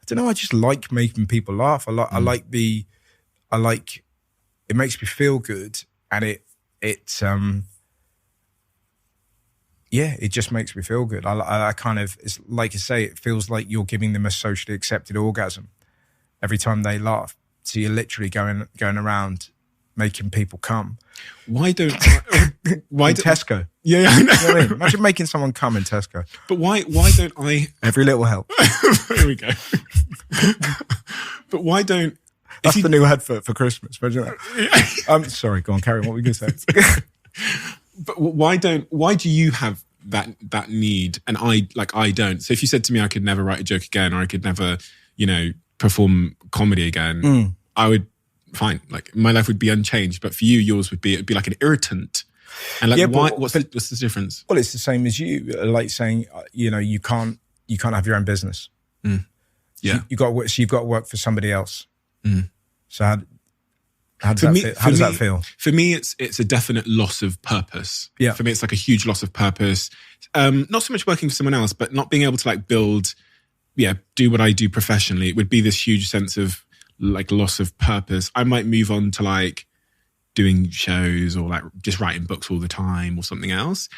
don't know, I just like making people laugh. I like it makes me feel good, and it just makes me feel good. I kind of, it's like I say, it feels like you're giving them a socially accepted orgasm every time they laugh. So you're literally going around making people come. Why don't Tesco? Yeah, I know. You know what I mean? Imagine making someone come in Tesco. But why don't I? Every little helps. There we go. But why don't? That's the new advert for Christmas. Imagine that. I'm sorry. Go on, carry on. What were you going to say? But why do you have that need and I don't? So if you said to me I could never write a joke again, or I could never, perform comedy again, I would. Fine, like my life would be unchanged, but for you, yours would be, it'd be like an irritant. And like, what's the difference? Well, it's the same as you, like saying, you can't have your own business. Yeah, you've got to work for somebody else. So how does that feel? For me, it's a definite loss of purpose. Yeah, for me, it's like a huge loss of purpose. Not so much working for someone else, but not being able to like do what I do professionally. It would be this huge sense of like loss of purpose. I might move on to like doing shows or like just writing books all the time or something else.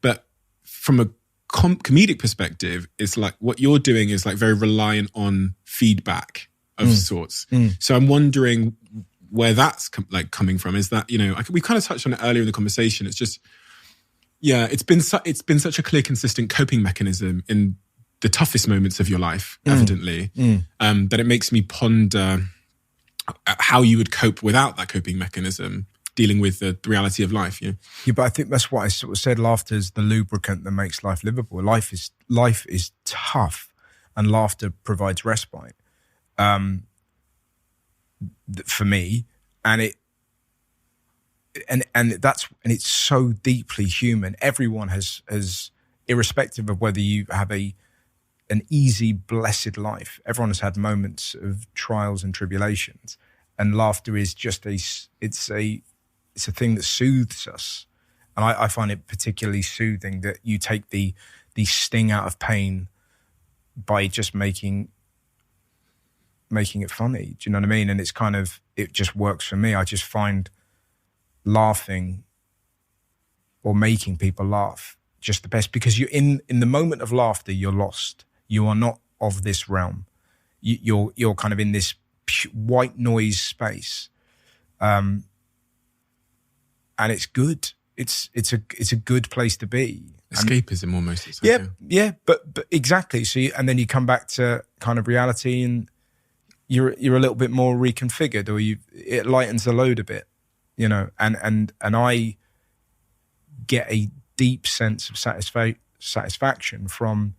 But from a comedic perspective, it's like what you're doing is like very reliant on feedback of sorts. So I'm wondering where that's coming from. Is that, we kind of touched on it earlier in the conversation. It's just, it's been such a clear, consistent coping mechanism in the toughest moments of your life, evidently, that it makes me ponder how you would cope without that coping mechanism, dealing with the reality of life. Yeah, but I think that's what I sort of said. Laughter is the lubricant that makes life livable. Life is tough, and laughter provides respite for me, and it's so deeply human. Everyone has, irrespective of whether you have an easy, blessed life. Everyone has had moments of trials and tribulations, and laughter is just it's a thing that soothes us. And I find it particularly soothing that you take the sting out of pain by just making it funny. Do you know what I mean? And it's kind of, it just works for me. I just find laughing or making people laugh just the best, because you're in the moment of laughter, you're lost. You are not of this realm. You're kind of in this white noise space, and it's good. It's a good place to be. Escapism almost. It's yeah, but exactly. So and then you come back to kind of reality, and you're a little bit more reconfigured, or it lightens the load a bit, you know. And I get a deep sense of satisfaction from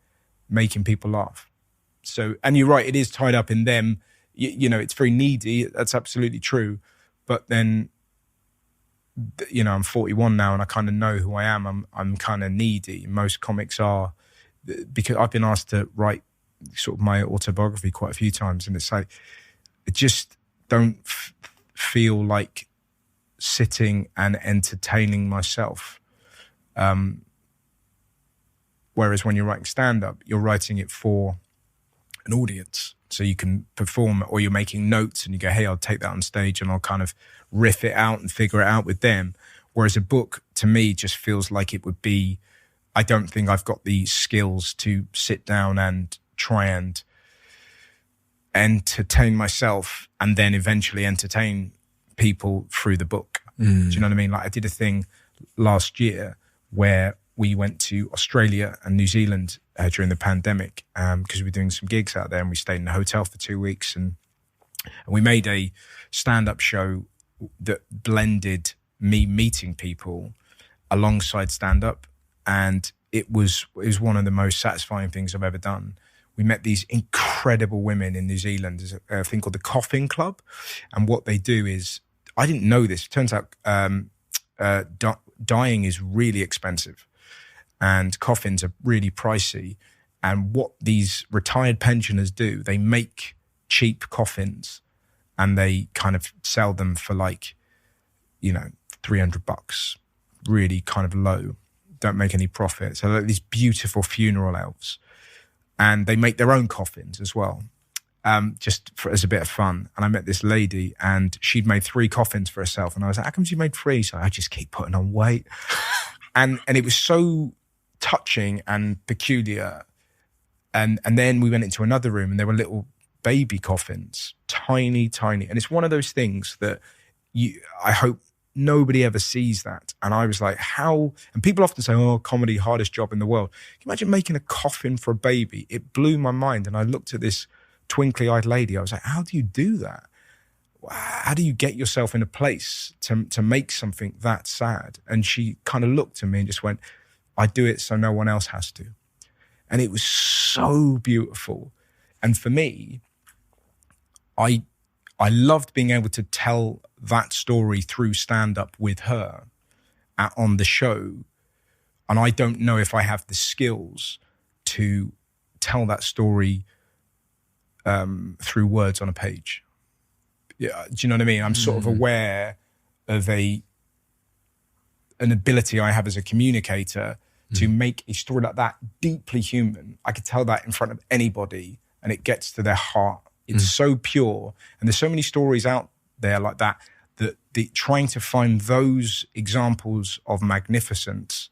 making people laugh. So, and you're right, it is tied up in them. You know, it's very needy. That's absolutely true. But then, you know, I'm 41 now, and I kind of know who I am. I'm kind of needy. Most comics are, because I've been asked to write sort of my autobiography quite a few times, and it's like, I just don't feel like sitting and entertaining myself. Whereas when you're writing stand-up, you're writing it for an audience, so you can perform, or you're making notes and you go, hey, I'll take that on stage and I'll kind of riff it out and figure it out with them. Whereas a book, to me, just feels like it would be, I don't think I've got the skills to sit down and try and entertain myself and then eventually entertain people through the book. Do you know what I mean? Like, I did a thing last year where we went to Australia and New Zealand during the pandemic because we were doing some gigs out there, and we stayed in a hotel for 2 weeks, and we made a stand-up show that blended me meeting people alongside stand-up, and it was one of the most satisfying things I've ever done. We met these incredible women in New Zealand. There's a thing called the Coffin Club, and what they do is, I didn't know this, it turns out dying is really expensive and coffins are really pricey. And what these retired pensioners do, they make cheap coffins and they kind of sell them for like, you know, $300, really kind of low, don't make any profit. So like these beautiful funeral elves, and they make their own coffins as well, as a bit of fun. And I met this lady, and she'd made 3 coffins for herself. And I was like, how come you made 3? So I just keep putting on weight. And it was so touching and peculiar. And then we went into another room, and there were little baby coffins, tiny. And it's one of those things that I hope nobody ever sees that. And I was like, how? And people often say, oh, comedy, hardest job in the world. Can you imagine making a coffin for a baby? It blew my mind. And I looked at this twinkly-eyed lady. I was like, how do you do that? How do you get yourself in a place to make something that sad? And she kind of looked at me and just went, I do it so no one else has to. And it was so beautiful. And for me, I loved being able to tell that story through stand-up with her on the show. And I don't know if I have the skills to tell that story through words on a page. Yeah, do you know what I mean? I'm sort of aware of an ability I have as a communicator to make a story like that deeply human. I could tell that in front of anybody and it gets to their heart. It's so pure. And there's so many stories out there like that, trying to find those examples of magnificence,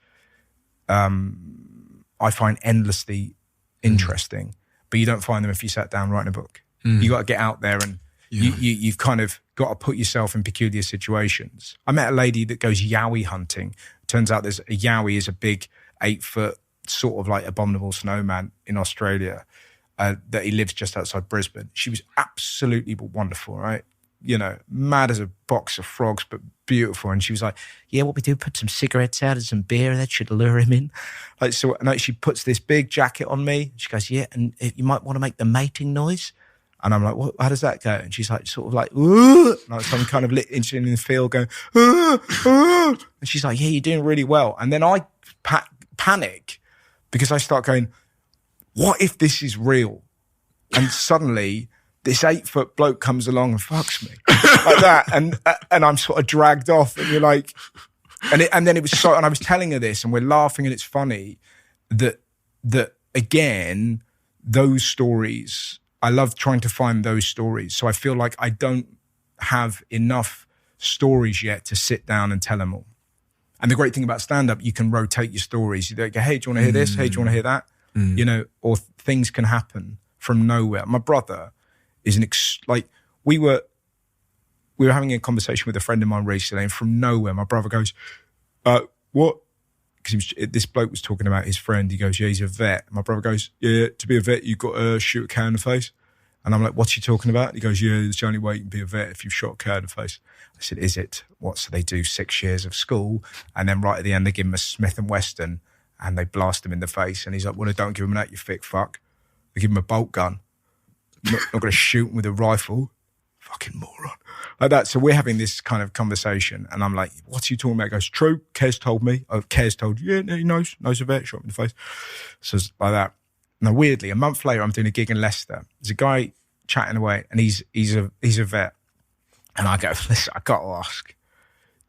I find endlessly interesting. But you don't find them if you sat down writing a book. You got to get out there and you've kind of got to put yourself in peculiar situations. I met a lady that goes yowie hunting. Turns out there's a yowie is a big 8-foot sort of like abominable snowman in Australia that he lives just outside Brisbane. She was absolutely wonderful, right? You know, mad as a box of frogs, but beautiful. And she was like, yeah, what we do, put some cigarettes out and some beer, and that should lure him in. Like, so and she puts this big jacket on me. She goes, yeah, and you might want to make the mating noise. And I'm like, what, how does that go? And she's like, sort of like, ooh. And I was kind of in the field going, ooh, ooh. And she's like, yeah, you're doing really well. And then I panic because I start going, what if this is real? And suddenly this 8-foot bloke comes along and fucks me like that. And I'm sort of dragged off, and you're like, and then it was so, and I was telling her this and we're laughing and it's funny that again, those stories, I love trying to find those stories. So I feel like I don't have enough stories yet to sit down and tell them all. And the great thing about stand-up, you can rotate your stories. You go, hey, do you want to hear this? Hey, do you want to hear that? You know, or things can happen from nowhere. My brother is we were having a conversation with a friend of mine recently, and from nowhere, my brother goes, what? Because this bloke was talking about his friend. He goes, yeah, he's a vet. My brother goes, yeah, to be a vet, you've got to shoot a cow in the face. And I'm like, what's he talking about? He goes, yeah, it's the only way you can be a vet if you've shot a cow in the face. I said, is it? What? So they do 6 years of school, and then right at the end they give him a Smith & Wesson and they blast him in the face. And he's like, well, don't give him that, you thick fuck. They give him a bolt gun. Not going to shoot him with a rifle. Fucking moron. Like that. So we're having this kind of conversation, and I'm like, what's he talking about? He goes, true, Kez told me. Oh, Kez told you. Yeah, he knows a vet, shot him in the face. So it's like that. Now, weirdly, a month later, I'm doing a gig in Leicester. There's a guy chatting away, and he's a vet. And I go, listen, I got to ask,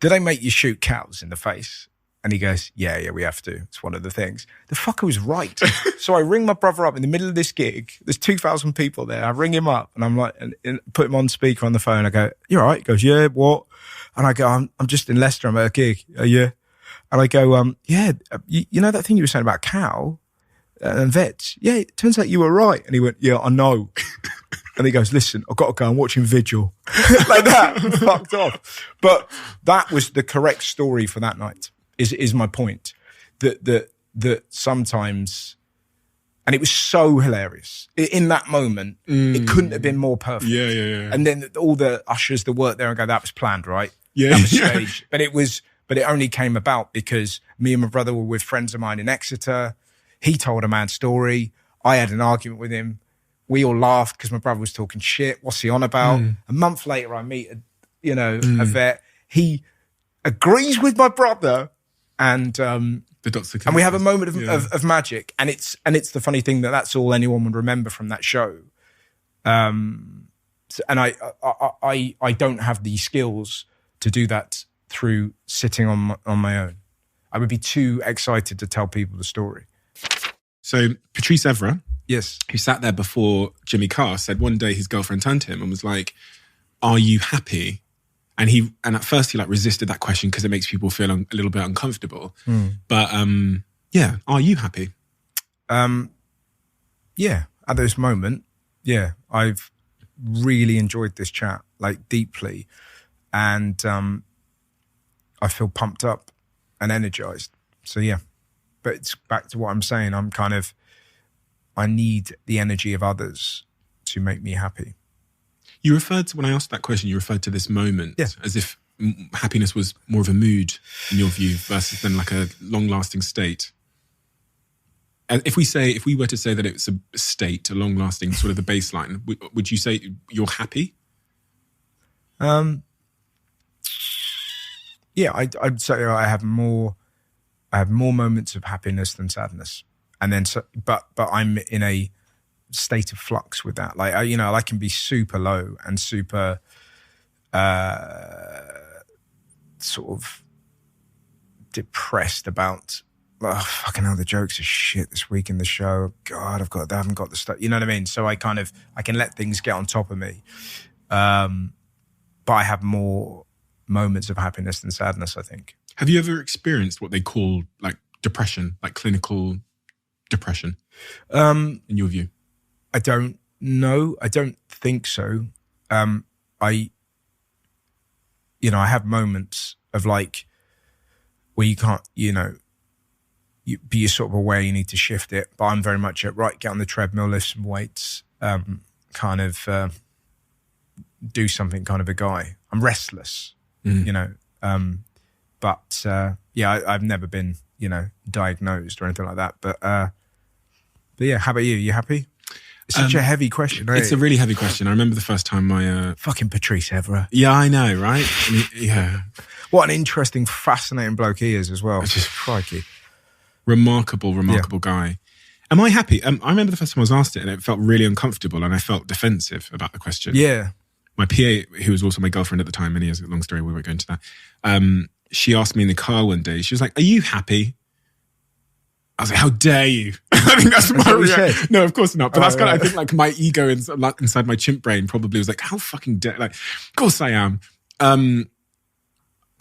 do they make you shoot cows in the face? And he goes, yeah, we have to. It's one of the things. The fucker was right. So I ring my brother up in the middle of this gig. There's 2,000 people there. I ring him up, and I'm like, and put him on speaker on the phone. I go, you all right? He goes, yeah, what? And I go, I'm just in Leicester. I'm at a gig. Yeah. And I go, yeah, you know that thing you were saying about cow and vets? Yeah, it turns out you were right. And he went, yeah, I know. And he goes, listen, I've got to go and watch him Vigil. Like that, fucked off. But that was the correct story for that night, is my point. That sometimes, and it was so hilarious. In that moment, it couldn't have been more perfect. Yeah. And then all the ushers that worked there and go, that was planned, right? Yeah. That was staged. But it only came about because me and my brother were with friends of mine in Exeter. He told a man's story. I had an argument with him. We all laughed because my brother was talking shit. What's he on about? A month later, I meet a vet. He agrees with my brother, and we have a moment of magic. And it's the funny thing that's all anyone would remember from that show. And I don't have the skills to do that through sitting on my own. I would be too excited to tell people the story. So Patrice Evra, yes, who sat there before Jimmy Carr, said one day his girlfriend turned to him and was like, "Are you happy?" And at first he resisted that question because it makes people feel a little bit uncomfortable. But yeah, are you happy? Yeah, at this moment, yeah, I've really enjoyed this chat deeply, and I feel pumped up and energized. So yeah. But it's back to what I'm saying. I need the energy of others to make me happy. You referred to, when I asked that question, you referred to this moment as if happiness was more of a mood in your view versus than a long-lasting state. If we were to say that it's a state, a long-lasting sort of the baseline, would you say you're happy? Yeah, I'd say I have more moments of happiness than sadness, and then but I'm in a state of flux with that. I can be super low and super sort of depressed about fucking hell, the jokes are shit this week in the show. God, I haven't got the stuff. You know what I mean? So I can let things get on top of me, but I have more moments of happiness than sadness, I think. Have you ever experienced what they call depression, clinical depression, in your view? I don't know. I don't think so. I have moments of where you can't, you're sort of aware you need to shift it, but I'm very much get on the treadmill, lift some weights, do something kind of a guy. I'm restless, But I've never been, diagnosed or anything like that. But yeah, how about you? You happy? It's such a heavy question. Right? It's a really heavy question. I remember the first time I... Fucking Patrice Evra. Yeah, I know, right? Yeah. What an interesting, fascinating bloke he is as well. Just crikey. Remarkable guy. Am I happy? I remember the first time I was asked it and it felt really uncomfortable and I felt defensive about the question. Yeah. My PA, who was also my girlfriend at the time, many years ago, long story, we won't go into that. She asked me in the car one day, she was like, "Are you happy?" I was like, "How dare you?" I think that's my reaction. No, of course not. But that's kind of, I think my ego inside my chimp brain probably was like, how fucking dare, of course I am. I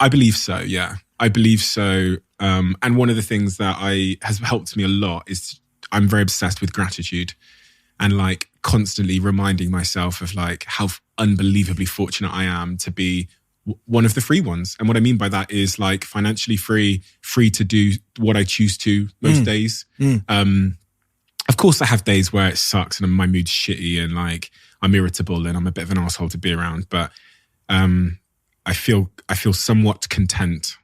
believe so, yeah. I believe so. And one of the things that has helped me a lot is I'm very obsessed with gratitude and constantly reminding myself of how unbelievably fortunate I am to be one of the free ones. And what I mean by that is financially free to do what I choose to most days. Of course I have days where it sucks and my mood's shitty and I'm irritable and I'm a bit of an asshole to be around. But I feel somewhat content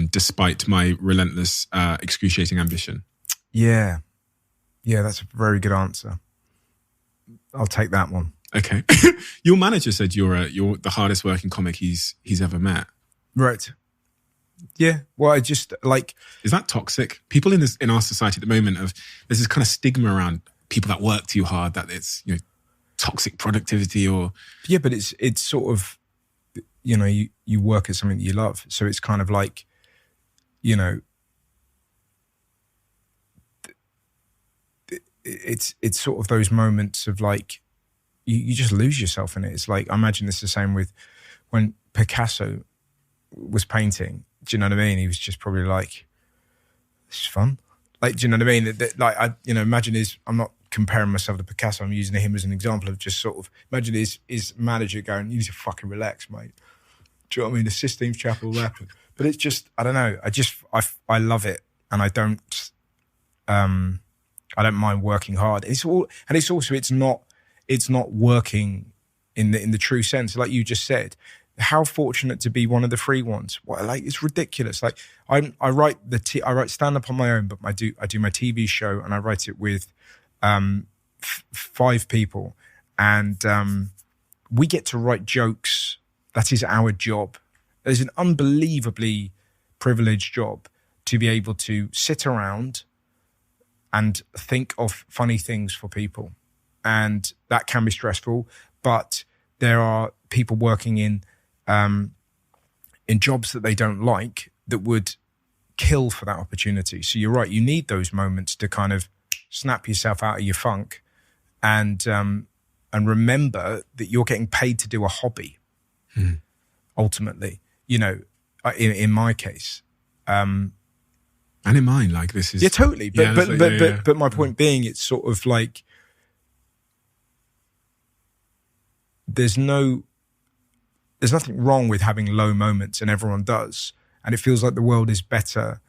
despite my relentless, excruciating ambition. Yeah. Yeah, that's a very good answer. I'll take that one. Okay. Your manager said you're the hardest working comic he's ever met. Right. Yeah. Well, I just like... Is that toxic? People in our society at the moment there's this kind of stigma around people that work too hard, that it's, you know, toxic productivity or... Yeah, but it's sort of, you know, you work at something that you love. So it's kind of like, you know, it's sort of those moments of like, you just lose yourself in it. It's like, I imagine it's the same with when Picasso was painting. Do you know what I mean? He was just probably like, this is fun. Like, do you know what I mean? Like, I, you know, imagine I'm not comparing myself to Picasso. I'm using him as an example of just sort of, imagine his manager going, you need to fucking relax, mate. Do you know what I mean? The Sistine Chapel rapper. But it's just, I don't know. I love it. And I don't mind working hard. It's not working in the true sense. Like you just said, how fortunate to be one of the free ones. What, like, it's ridiculous. Like I write stand up on my own, but I do my TV show and I write it with 5 people, and we get to write jokes. That is our job. It's an unbelievably privileged job to be able to sit around and think of funny things for people. And that can be stressful, but there are people working in jobs that they don't like that would kill for that opportunity. So you're right, you need those moments to kind of snap yourself out of your funk and remember that you're getting paid to do a hobby. Ultimately, you know, in my case. And in mine, like this is... Yeah, totally. But my point being, it's sort of like, there's nothing wrong with having low moments, and everyone does. And it feels like the world is better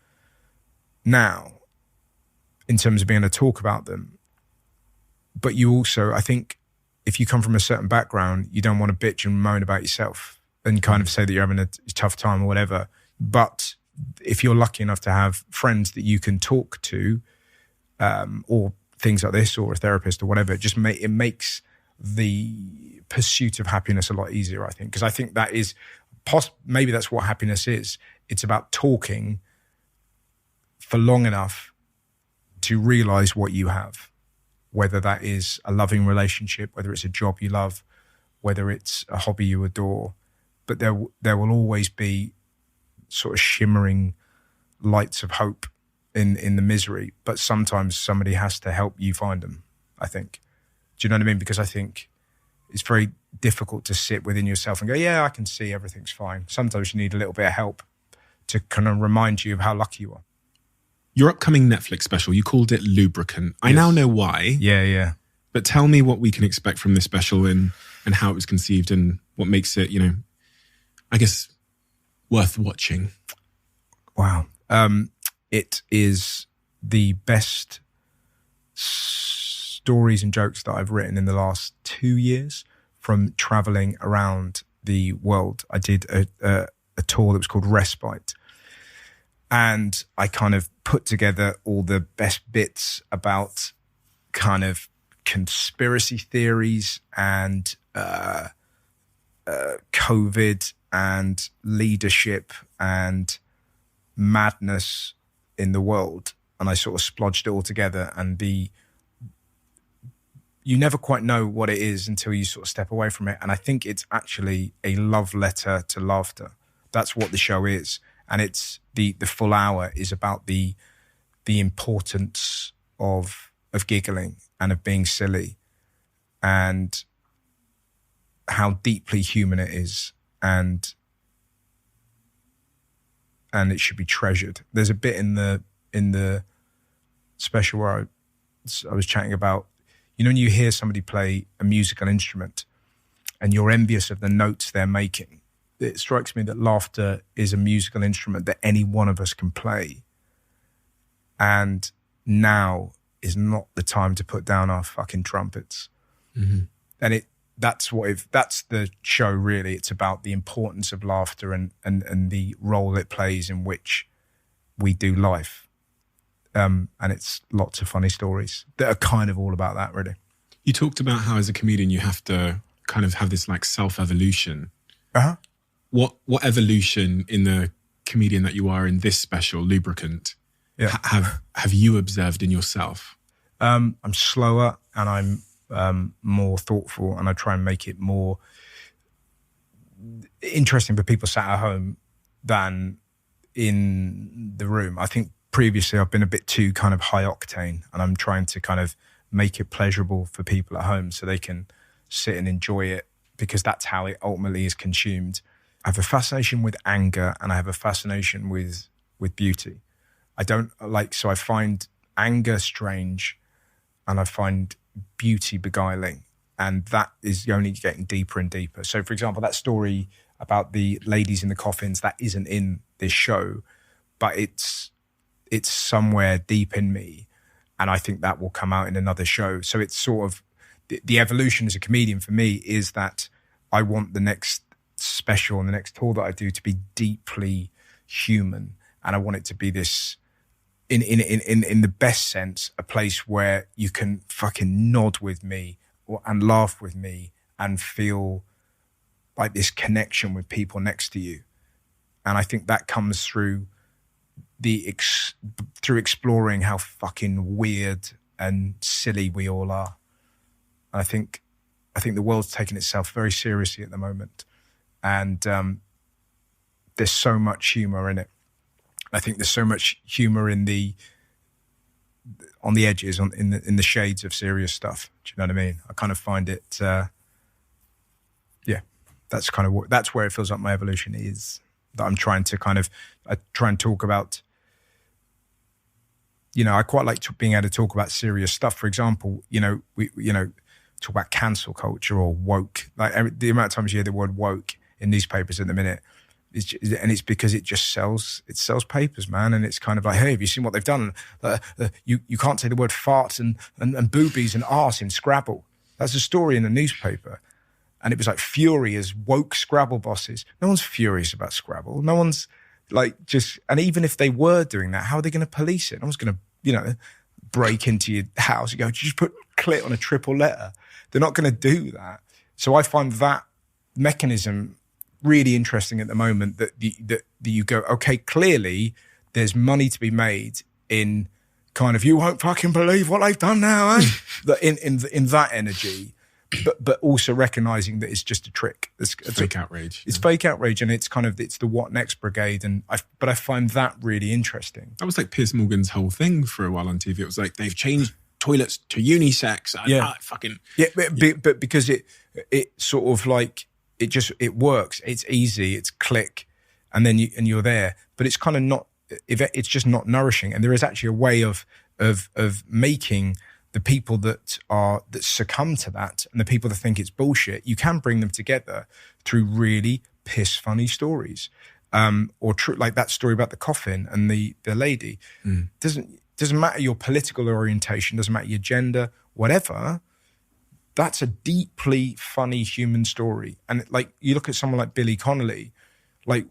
now in terms of being able to talk about them. But you also, I think, if you come from a certain background, you don't want to bitch and moan about yourself and kind of say that you're having a tough time or whatever. But if you're lucky enough to have friends that you can talk to, or things like this, or a therapist or whatever, it makes the pursuit of happiness a lot easier, I think. Because I think that is, maybe that's what happiness is. It's about talking for long enough to realize what you have, whether that is a loving relationship, whether it's a job you love, whether it's a hobby you adore. But there will always be sort of shimmering lights of hope in the misery. But sometimes somebody has to help you find them, I think. Do you know what I mean? Because I think it's very difficult to sit within yourself and go, yeah, I can see everything's fine. Sometimes you need a little bit of help to kind of remind you of how lucky you are. Your upcoming Netflix special, you called it Lubricant. I now know why. Yeah. But tell me what we can expect from this special and how it was conceived and what makes it, you know, I guess, worth watching. Wow. It is the best stories and jokes that I've written in the last 2 years from traveling around the world. I did a tour that was called Respite. And I kind of put together all the best bits about kind of conspiracy theories and COVID and leadership and madness in the world. And I sort of splodged it all together, and you never quite know what it is until you sort of step away from it. And I think it's actually a love letter to laughter. That's what the show is. And it's the full hour is about the importance of giggling and of being silly and how deeply human it is, and it should be treasured. There's a bit in the special where I was chatting about, you know, when you hear somebody play a musical instrument and you're envious of the notes they're making, it strikes me that laughter is a musical instrument that any one of us can play. And now is not the time to put down our fucking trumpets. Mm-hmm. And that's the show really. It's about the importance of laughter and the role it plays in which we do life. And it's lots of funny stories that are kind of all about that, really. You talked about how as a comedian you have to kind of have this like self-evolution. Uh-huh. What evolution in the comedian that you are in this special, Lubricant, have you observed in yourself? I'm slower and I'm more thoughtful, and I try and make it more interesting for people sat at home than in the room. I think previously I've been a bit too kind of high octane, and I'm trying to kind of make it pleasurable for people at home so they can sit and enjoy it, because that's how it ultimately is consumed. I have a fascination with anger, and I have a fascination with beauty. I find anger strange, and I find beauty beguiling, and that is only getting deeper and deeper. So, for example, that story about the ladies in the coffins, that isn't in this show, but it's somewhere deep in me, and I think that will come out in another show. So it's sort of the evolution as a comedian for me is that I want the next special and the next tour that I do to be deeply human, and I want it to be this, in the best sense, a place where you can fucking nod with me and laugh with me and feel like this connection with people next to you. And I think that comes through through exploring how fucking weird and silly we all are. And I think the world's taking itself very seriously at the moment, and there's so much humor in it. I think there's so much humor on the edges, in the shades of serious stuff. Do you know what I mean? I kind of find it, that's where it feels like my evolution is. That I'm trying to I try and talk about. I quite like being able to talk about serious stuff. For example, we talk about cancel culture or woke. Like the amount of times you hear the word woke in newspapers at the minute. It's because it just sells. It sells papers, man. And it's kind of like, hey, have you seen what they've done? You can't say the word farts and boobies and arse in Scrabble. That's a story in the newspaper, and it was like fury as woke Scrabble bosses. No one's furious about Scrabble. No one's and even if they were doing that, how are they going to police it? No one's going to break into your house and go, just put clit on a triple letter. They're not going to do that. So I find that mechanism really interesting at the moment, that you go, okay, clearly there's money to be made in kind of, you won't fucking believe what they've done now, eh? in that energy, but also recognizing that it's just a trick. It's fake outrage. It's fake outrage, and it's the what next brigade, but I find that really interesting. That was like Piers Morgan's whole thing for a while on TV. It was like they've changed toilets to unisex. But because it sort of like, it works. It's easy. It's click, and then you're there. But it's kind of not. It's just not nourishing. And there is actually a way of making the people that succumb to that, and the people that think it's bullshit, you can bring them together through really piss funny stories, or like that story about the coffin and the lady. Doesn't matter your political orientation. Doesn't matter your gender. Whatever. That's a deeply funny human story. And like, you look at someone like Billy Connolly, like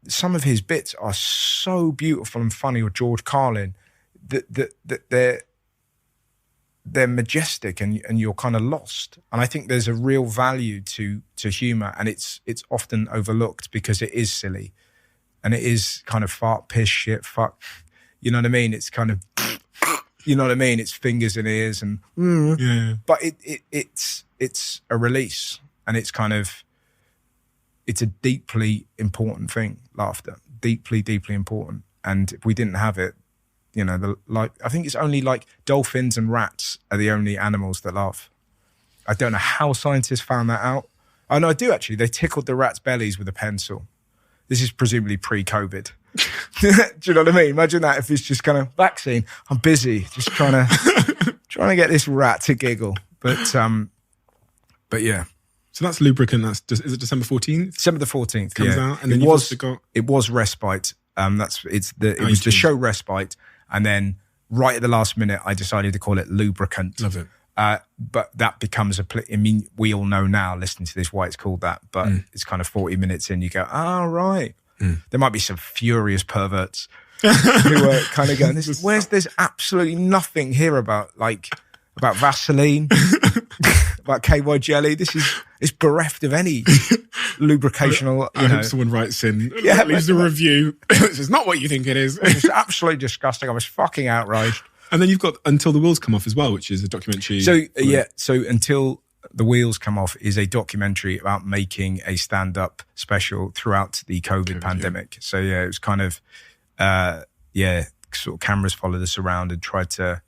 some of his bits are so beautiful and funny, or George Carlin, that they're majestic, and you're kind of lost. And I think there's a real value to humor, and it's often overlooked because it is silly, and it is kind of fart, piss, shit, fuck. You know what I mean? It's kind of, you know what I mean? It's fingers and ears and, but it's a release, and it's kind of, it's a deeply important thing, laughter, deeply, deeply important. And if we didn't have it, I think it's only like dolphins and rats are the only animals that laugh. I don't know how scientists found that out. Oh, no, I do actually. They tickled the rats' bellies with a pencil. This is presumably pre-COVID. Do you know what I mean? Imagine that if it's just kind of vaccine. I'm busy, just trying to get this rat to giggle. But yeah. So that's Lubricant. Is it December 14th? December the 14th comes out, and then you've also got. It was Respite. It was the show Respite, and then right at the last minute, I decided to call it Lubricant. Love it. But that becomes I mean, we all know now, listening to this, why it's called that. But it's kind of 40 minutes in, you go, oh, right. There might be some furious perverts who are kind of going, there's absolutely nothing here about Vaseline, about KY jelly. It's bereft of any lubricational. I hope someone writes in, leaves a review. This is not what you think it is. It's absolutely disgusting. I was fucking outraged. And then you've got Until the Wheels Come Off as well, which is a documentary. So Until the Wheels Come Off is a documentary about making a stand-up special throughout the COVID pandemic. Yeah. So it was kind of, sort of cameras followed us around and tried to,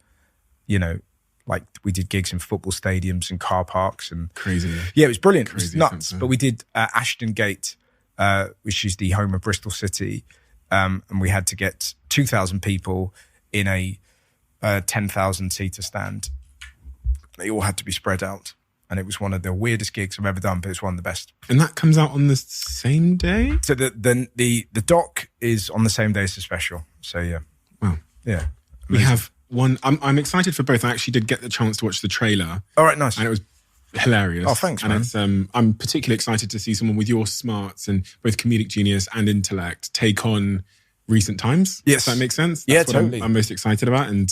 like we did gigs in football stadiums and car parks and crazy. Yeah, it was brilliant. It was nuts. But we did Ashton Gate, which is the home of Bristol City, and we had to get 2,000 people in a 10,000 seater stand. They all had to be spread out. And it was one of the weirdest gigs I've ever done, but it's one of the best. And that comes out on the same day? So the doc is on the same day as the special. So yeah. Wow. Yeah. Amazing. We have one. I'm excited for both. I actually did get the chance to watch the trailer. All right, nice. And it was hilarious. Oh, thanks, man. And I'm particularly excited to see someone with your smarts and both comedic genius and intellect take on recent times. Yes. Does that make sense? That's what totally. I'm most excited about. And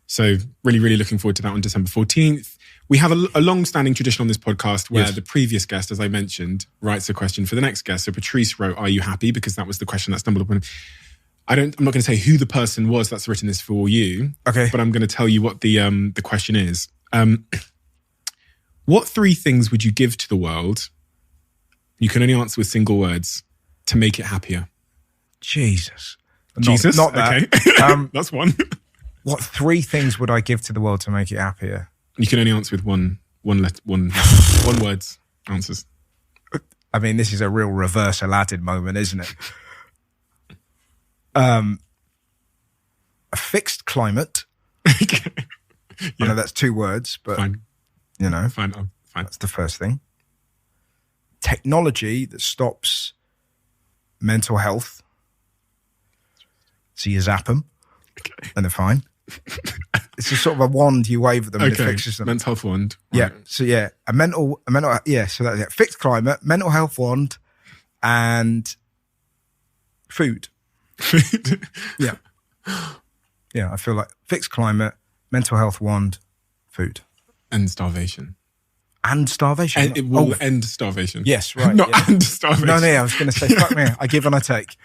so really, really looking forward to that on December 14th. We have a long-standing tradition on this podcast where the previous guest, as I mentioned, writes a question for the next guest. So Patrice wrote, "Are you happy?" Because that was the question that stumbled upon. I'm not going to say who the person was that's written this for you. Okay. But I'm going to tell you what the question is. What 3 things would you give to the world? You can only answer with single words to make it happier. Jesus. Not that. Okay. That's one. What 3 things would I give to the world to make it happier? You can only answer with one word answers. I mean, this is a real reverse Aladdin moment, isn't it? A fixed climate. Okay. Yeah. I know that's 2 words, but fine. Fine. That's the first thing. Technology that stops mental health. So you zap them, and they're fine. It's a sort of a wand you wave at them and it fixes them. Mental health wand. Yeah. Right. So a mental, so that's it. Fixed climate, mental health wand, and food. Yeah. Yeah, I feel like fixed climate, mental health wand, food. And starvation. And starvation. And it will end starvation. Yes, right. Not end starvation. No, I was going to say, fuck me, I give and I take.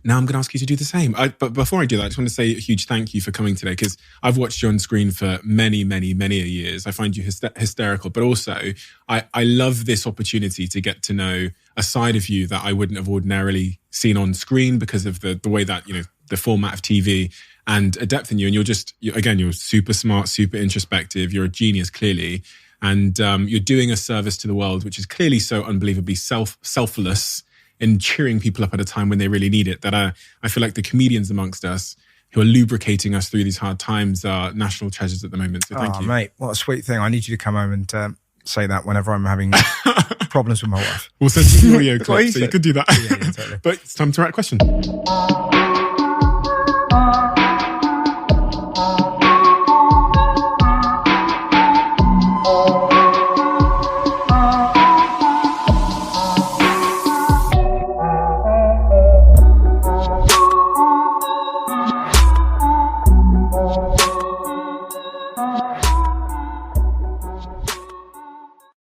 Now I'm going to ask you to do the same. But before I do that, I just want to say a huge thank you for coming today, because I've watched you on screen for many, many, many years. I find you hysterical, but also I love this opportunity to get to know a side of you that I wouldn't have ordinarily seen on screen because of the way that, the format of TV, and a depth in you. And you're super smart, super introspective. You're a genius, clearly. And you're doing a service to the world, which is clearly so unbelievably selfless in cheering people up at a time when they really need it, that I feel like the comedians amongst us who are lubricating us through these hard times are national treasures at the moment. So thank you. Mate, what a sweet thing. I need you to come home and say that whenever I'm having problems with my wife. We'll send you the audio clip, so you could do that. Yeah, totally. But it's time to write a question.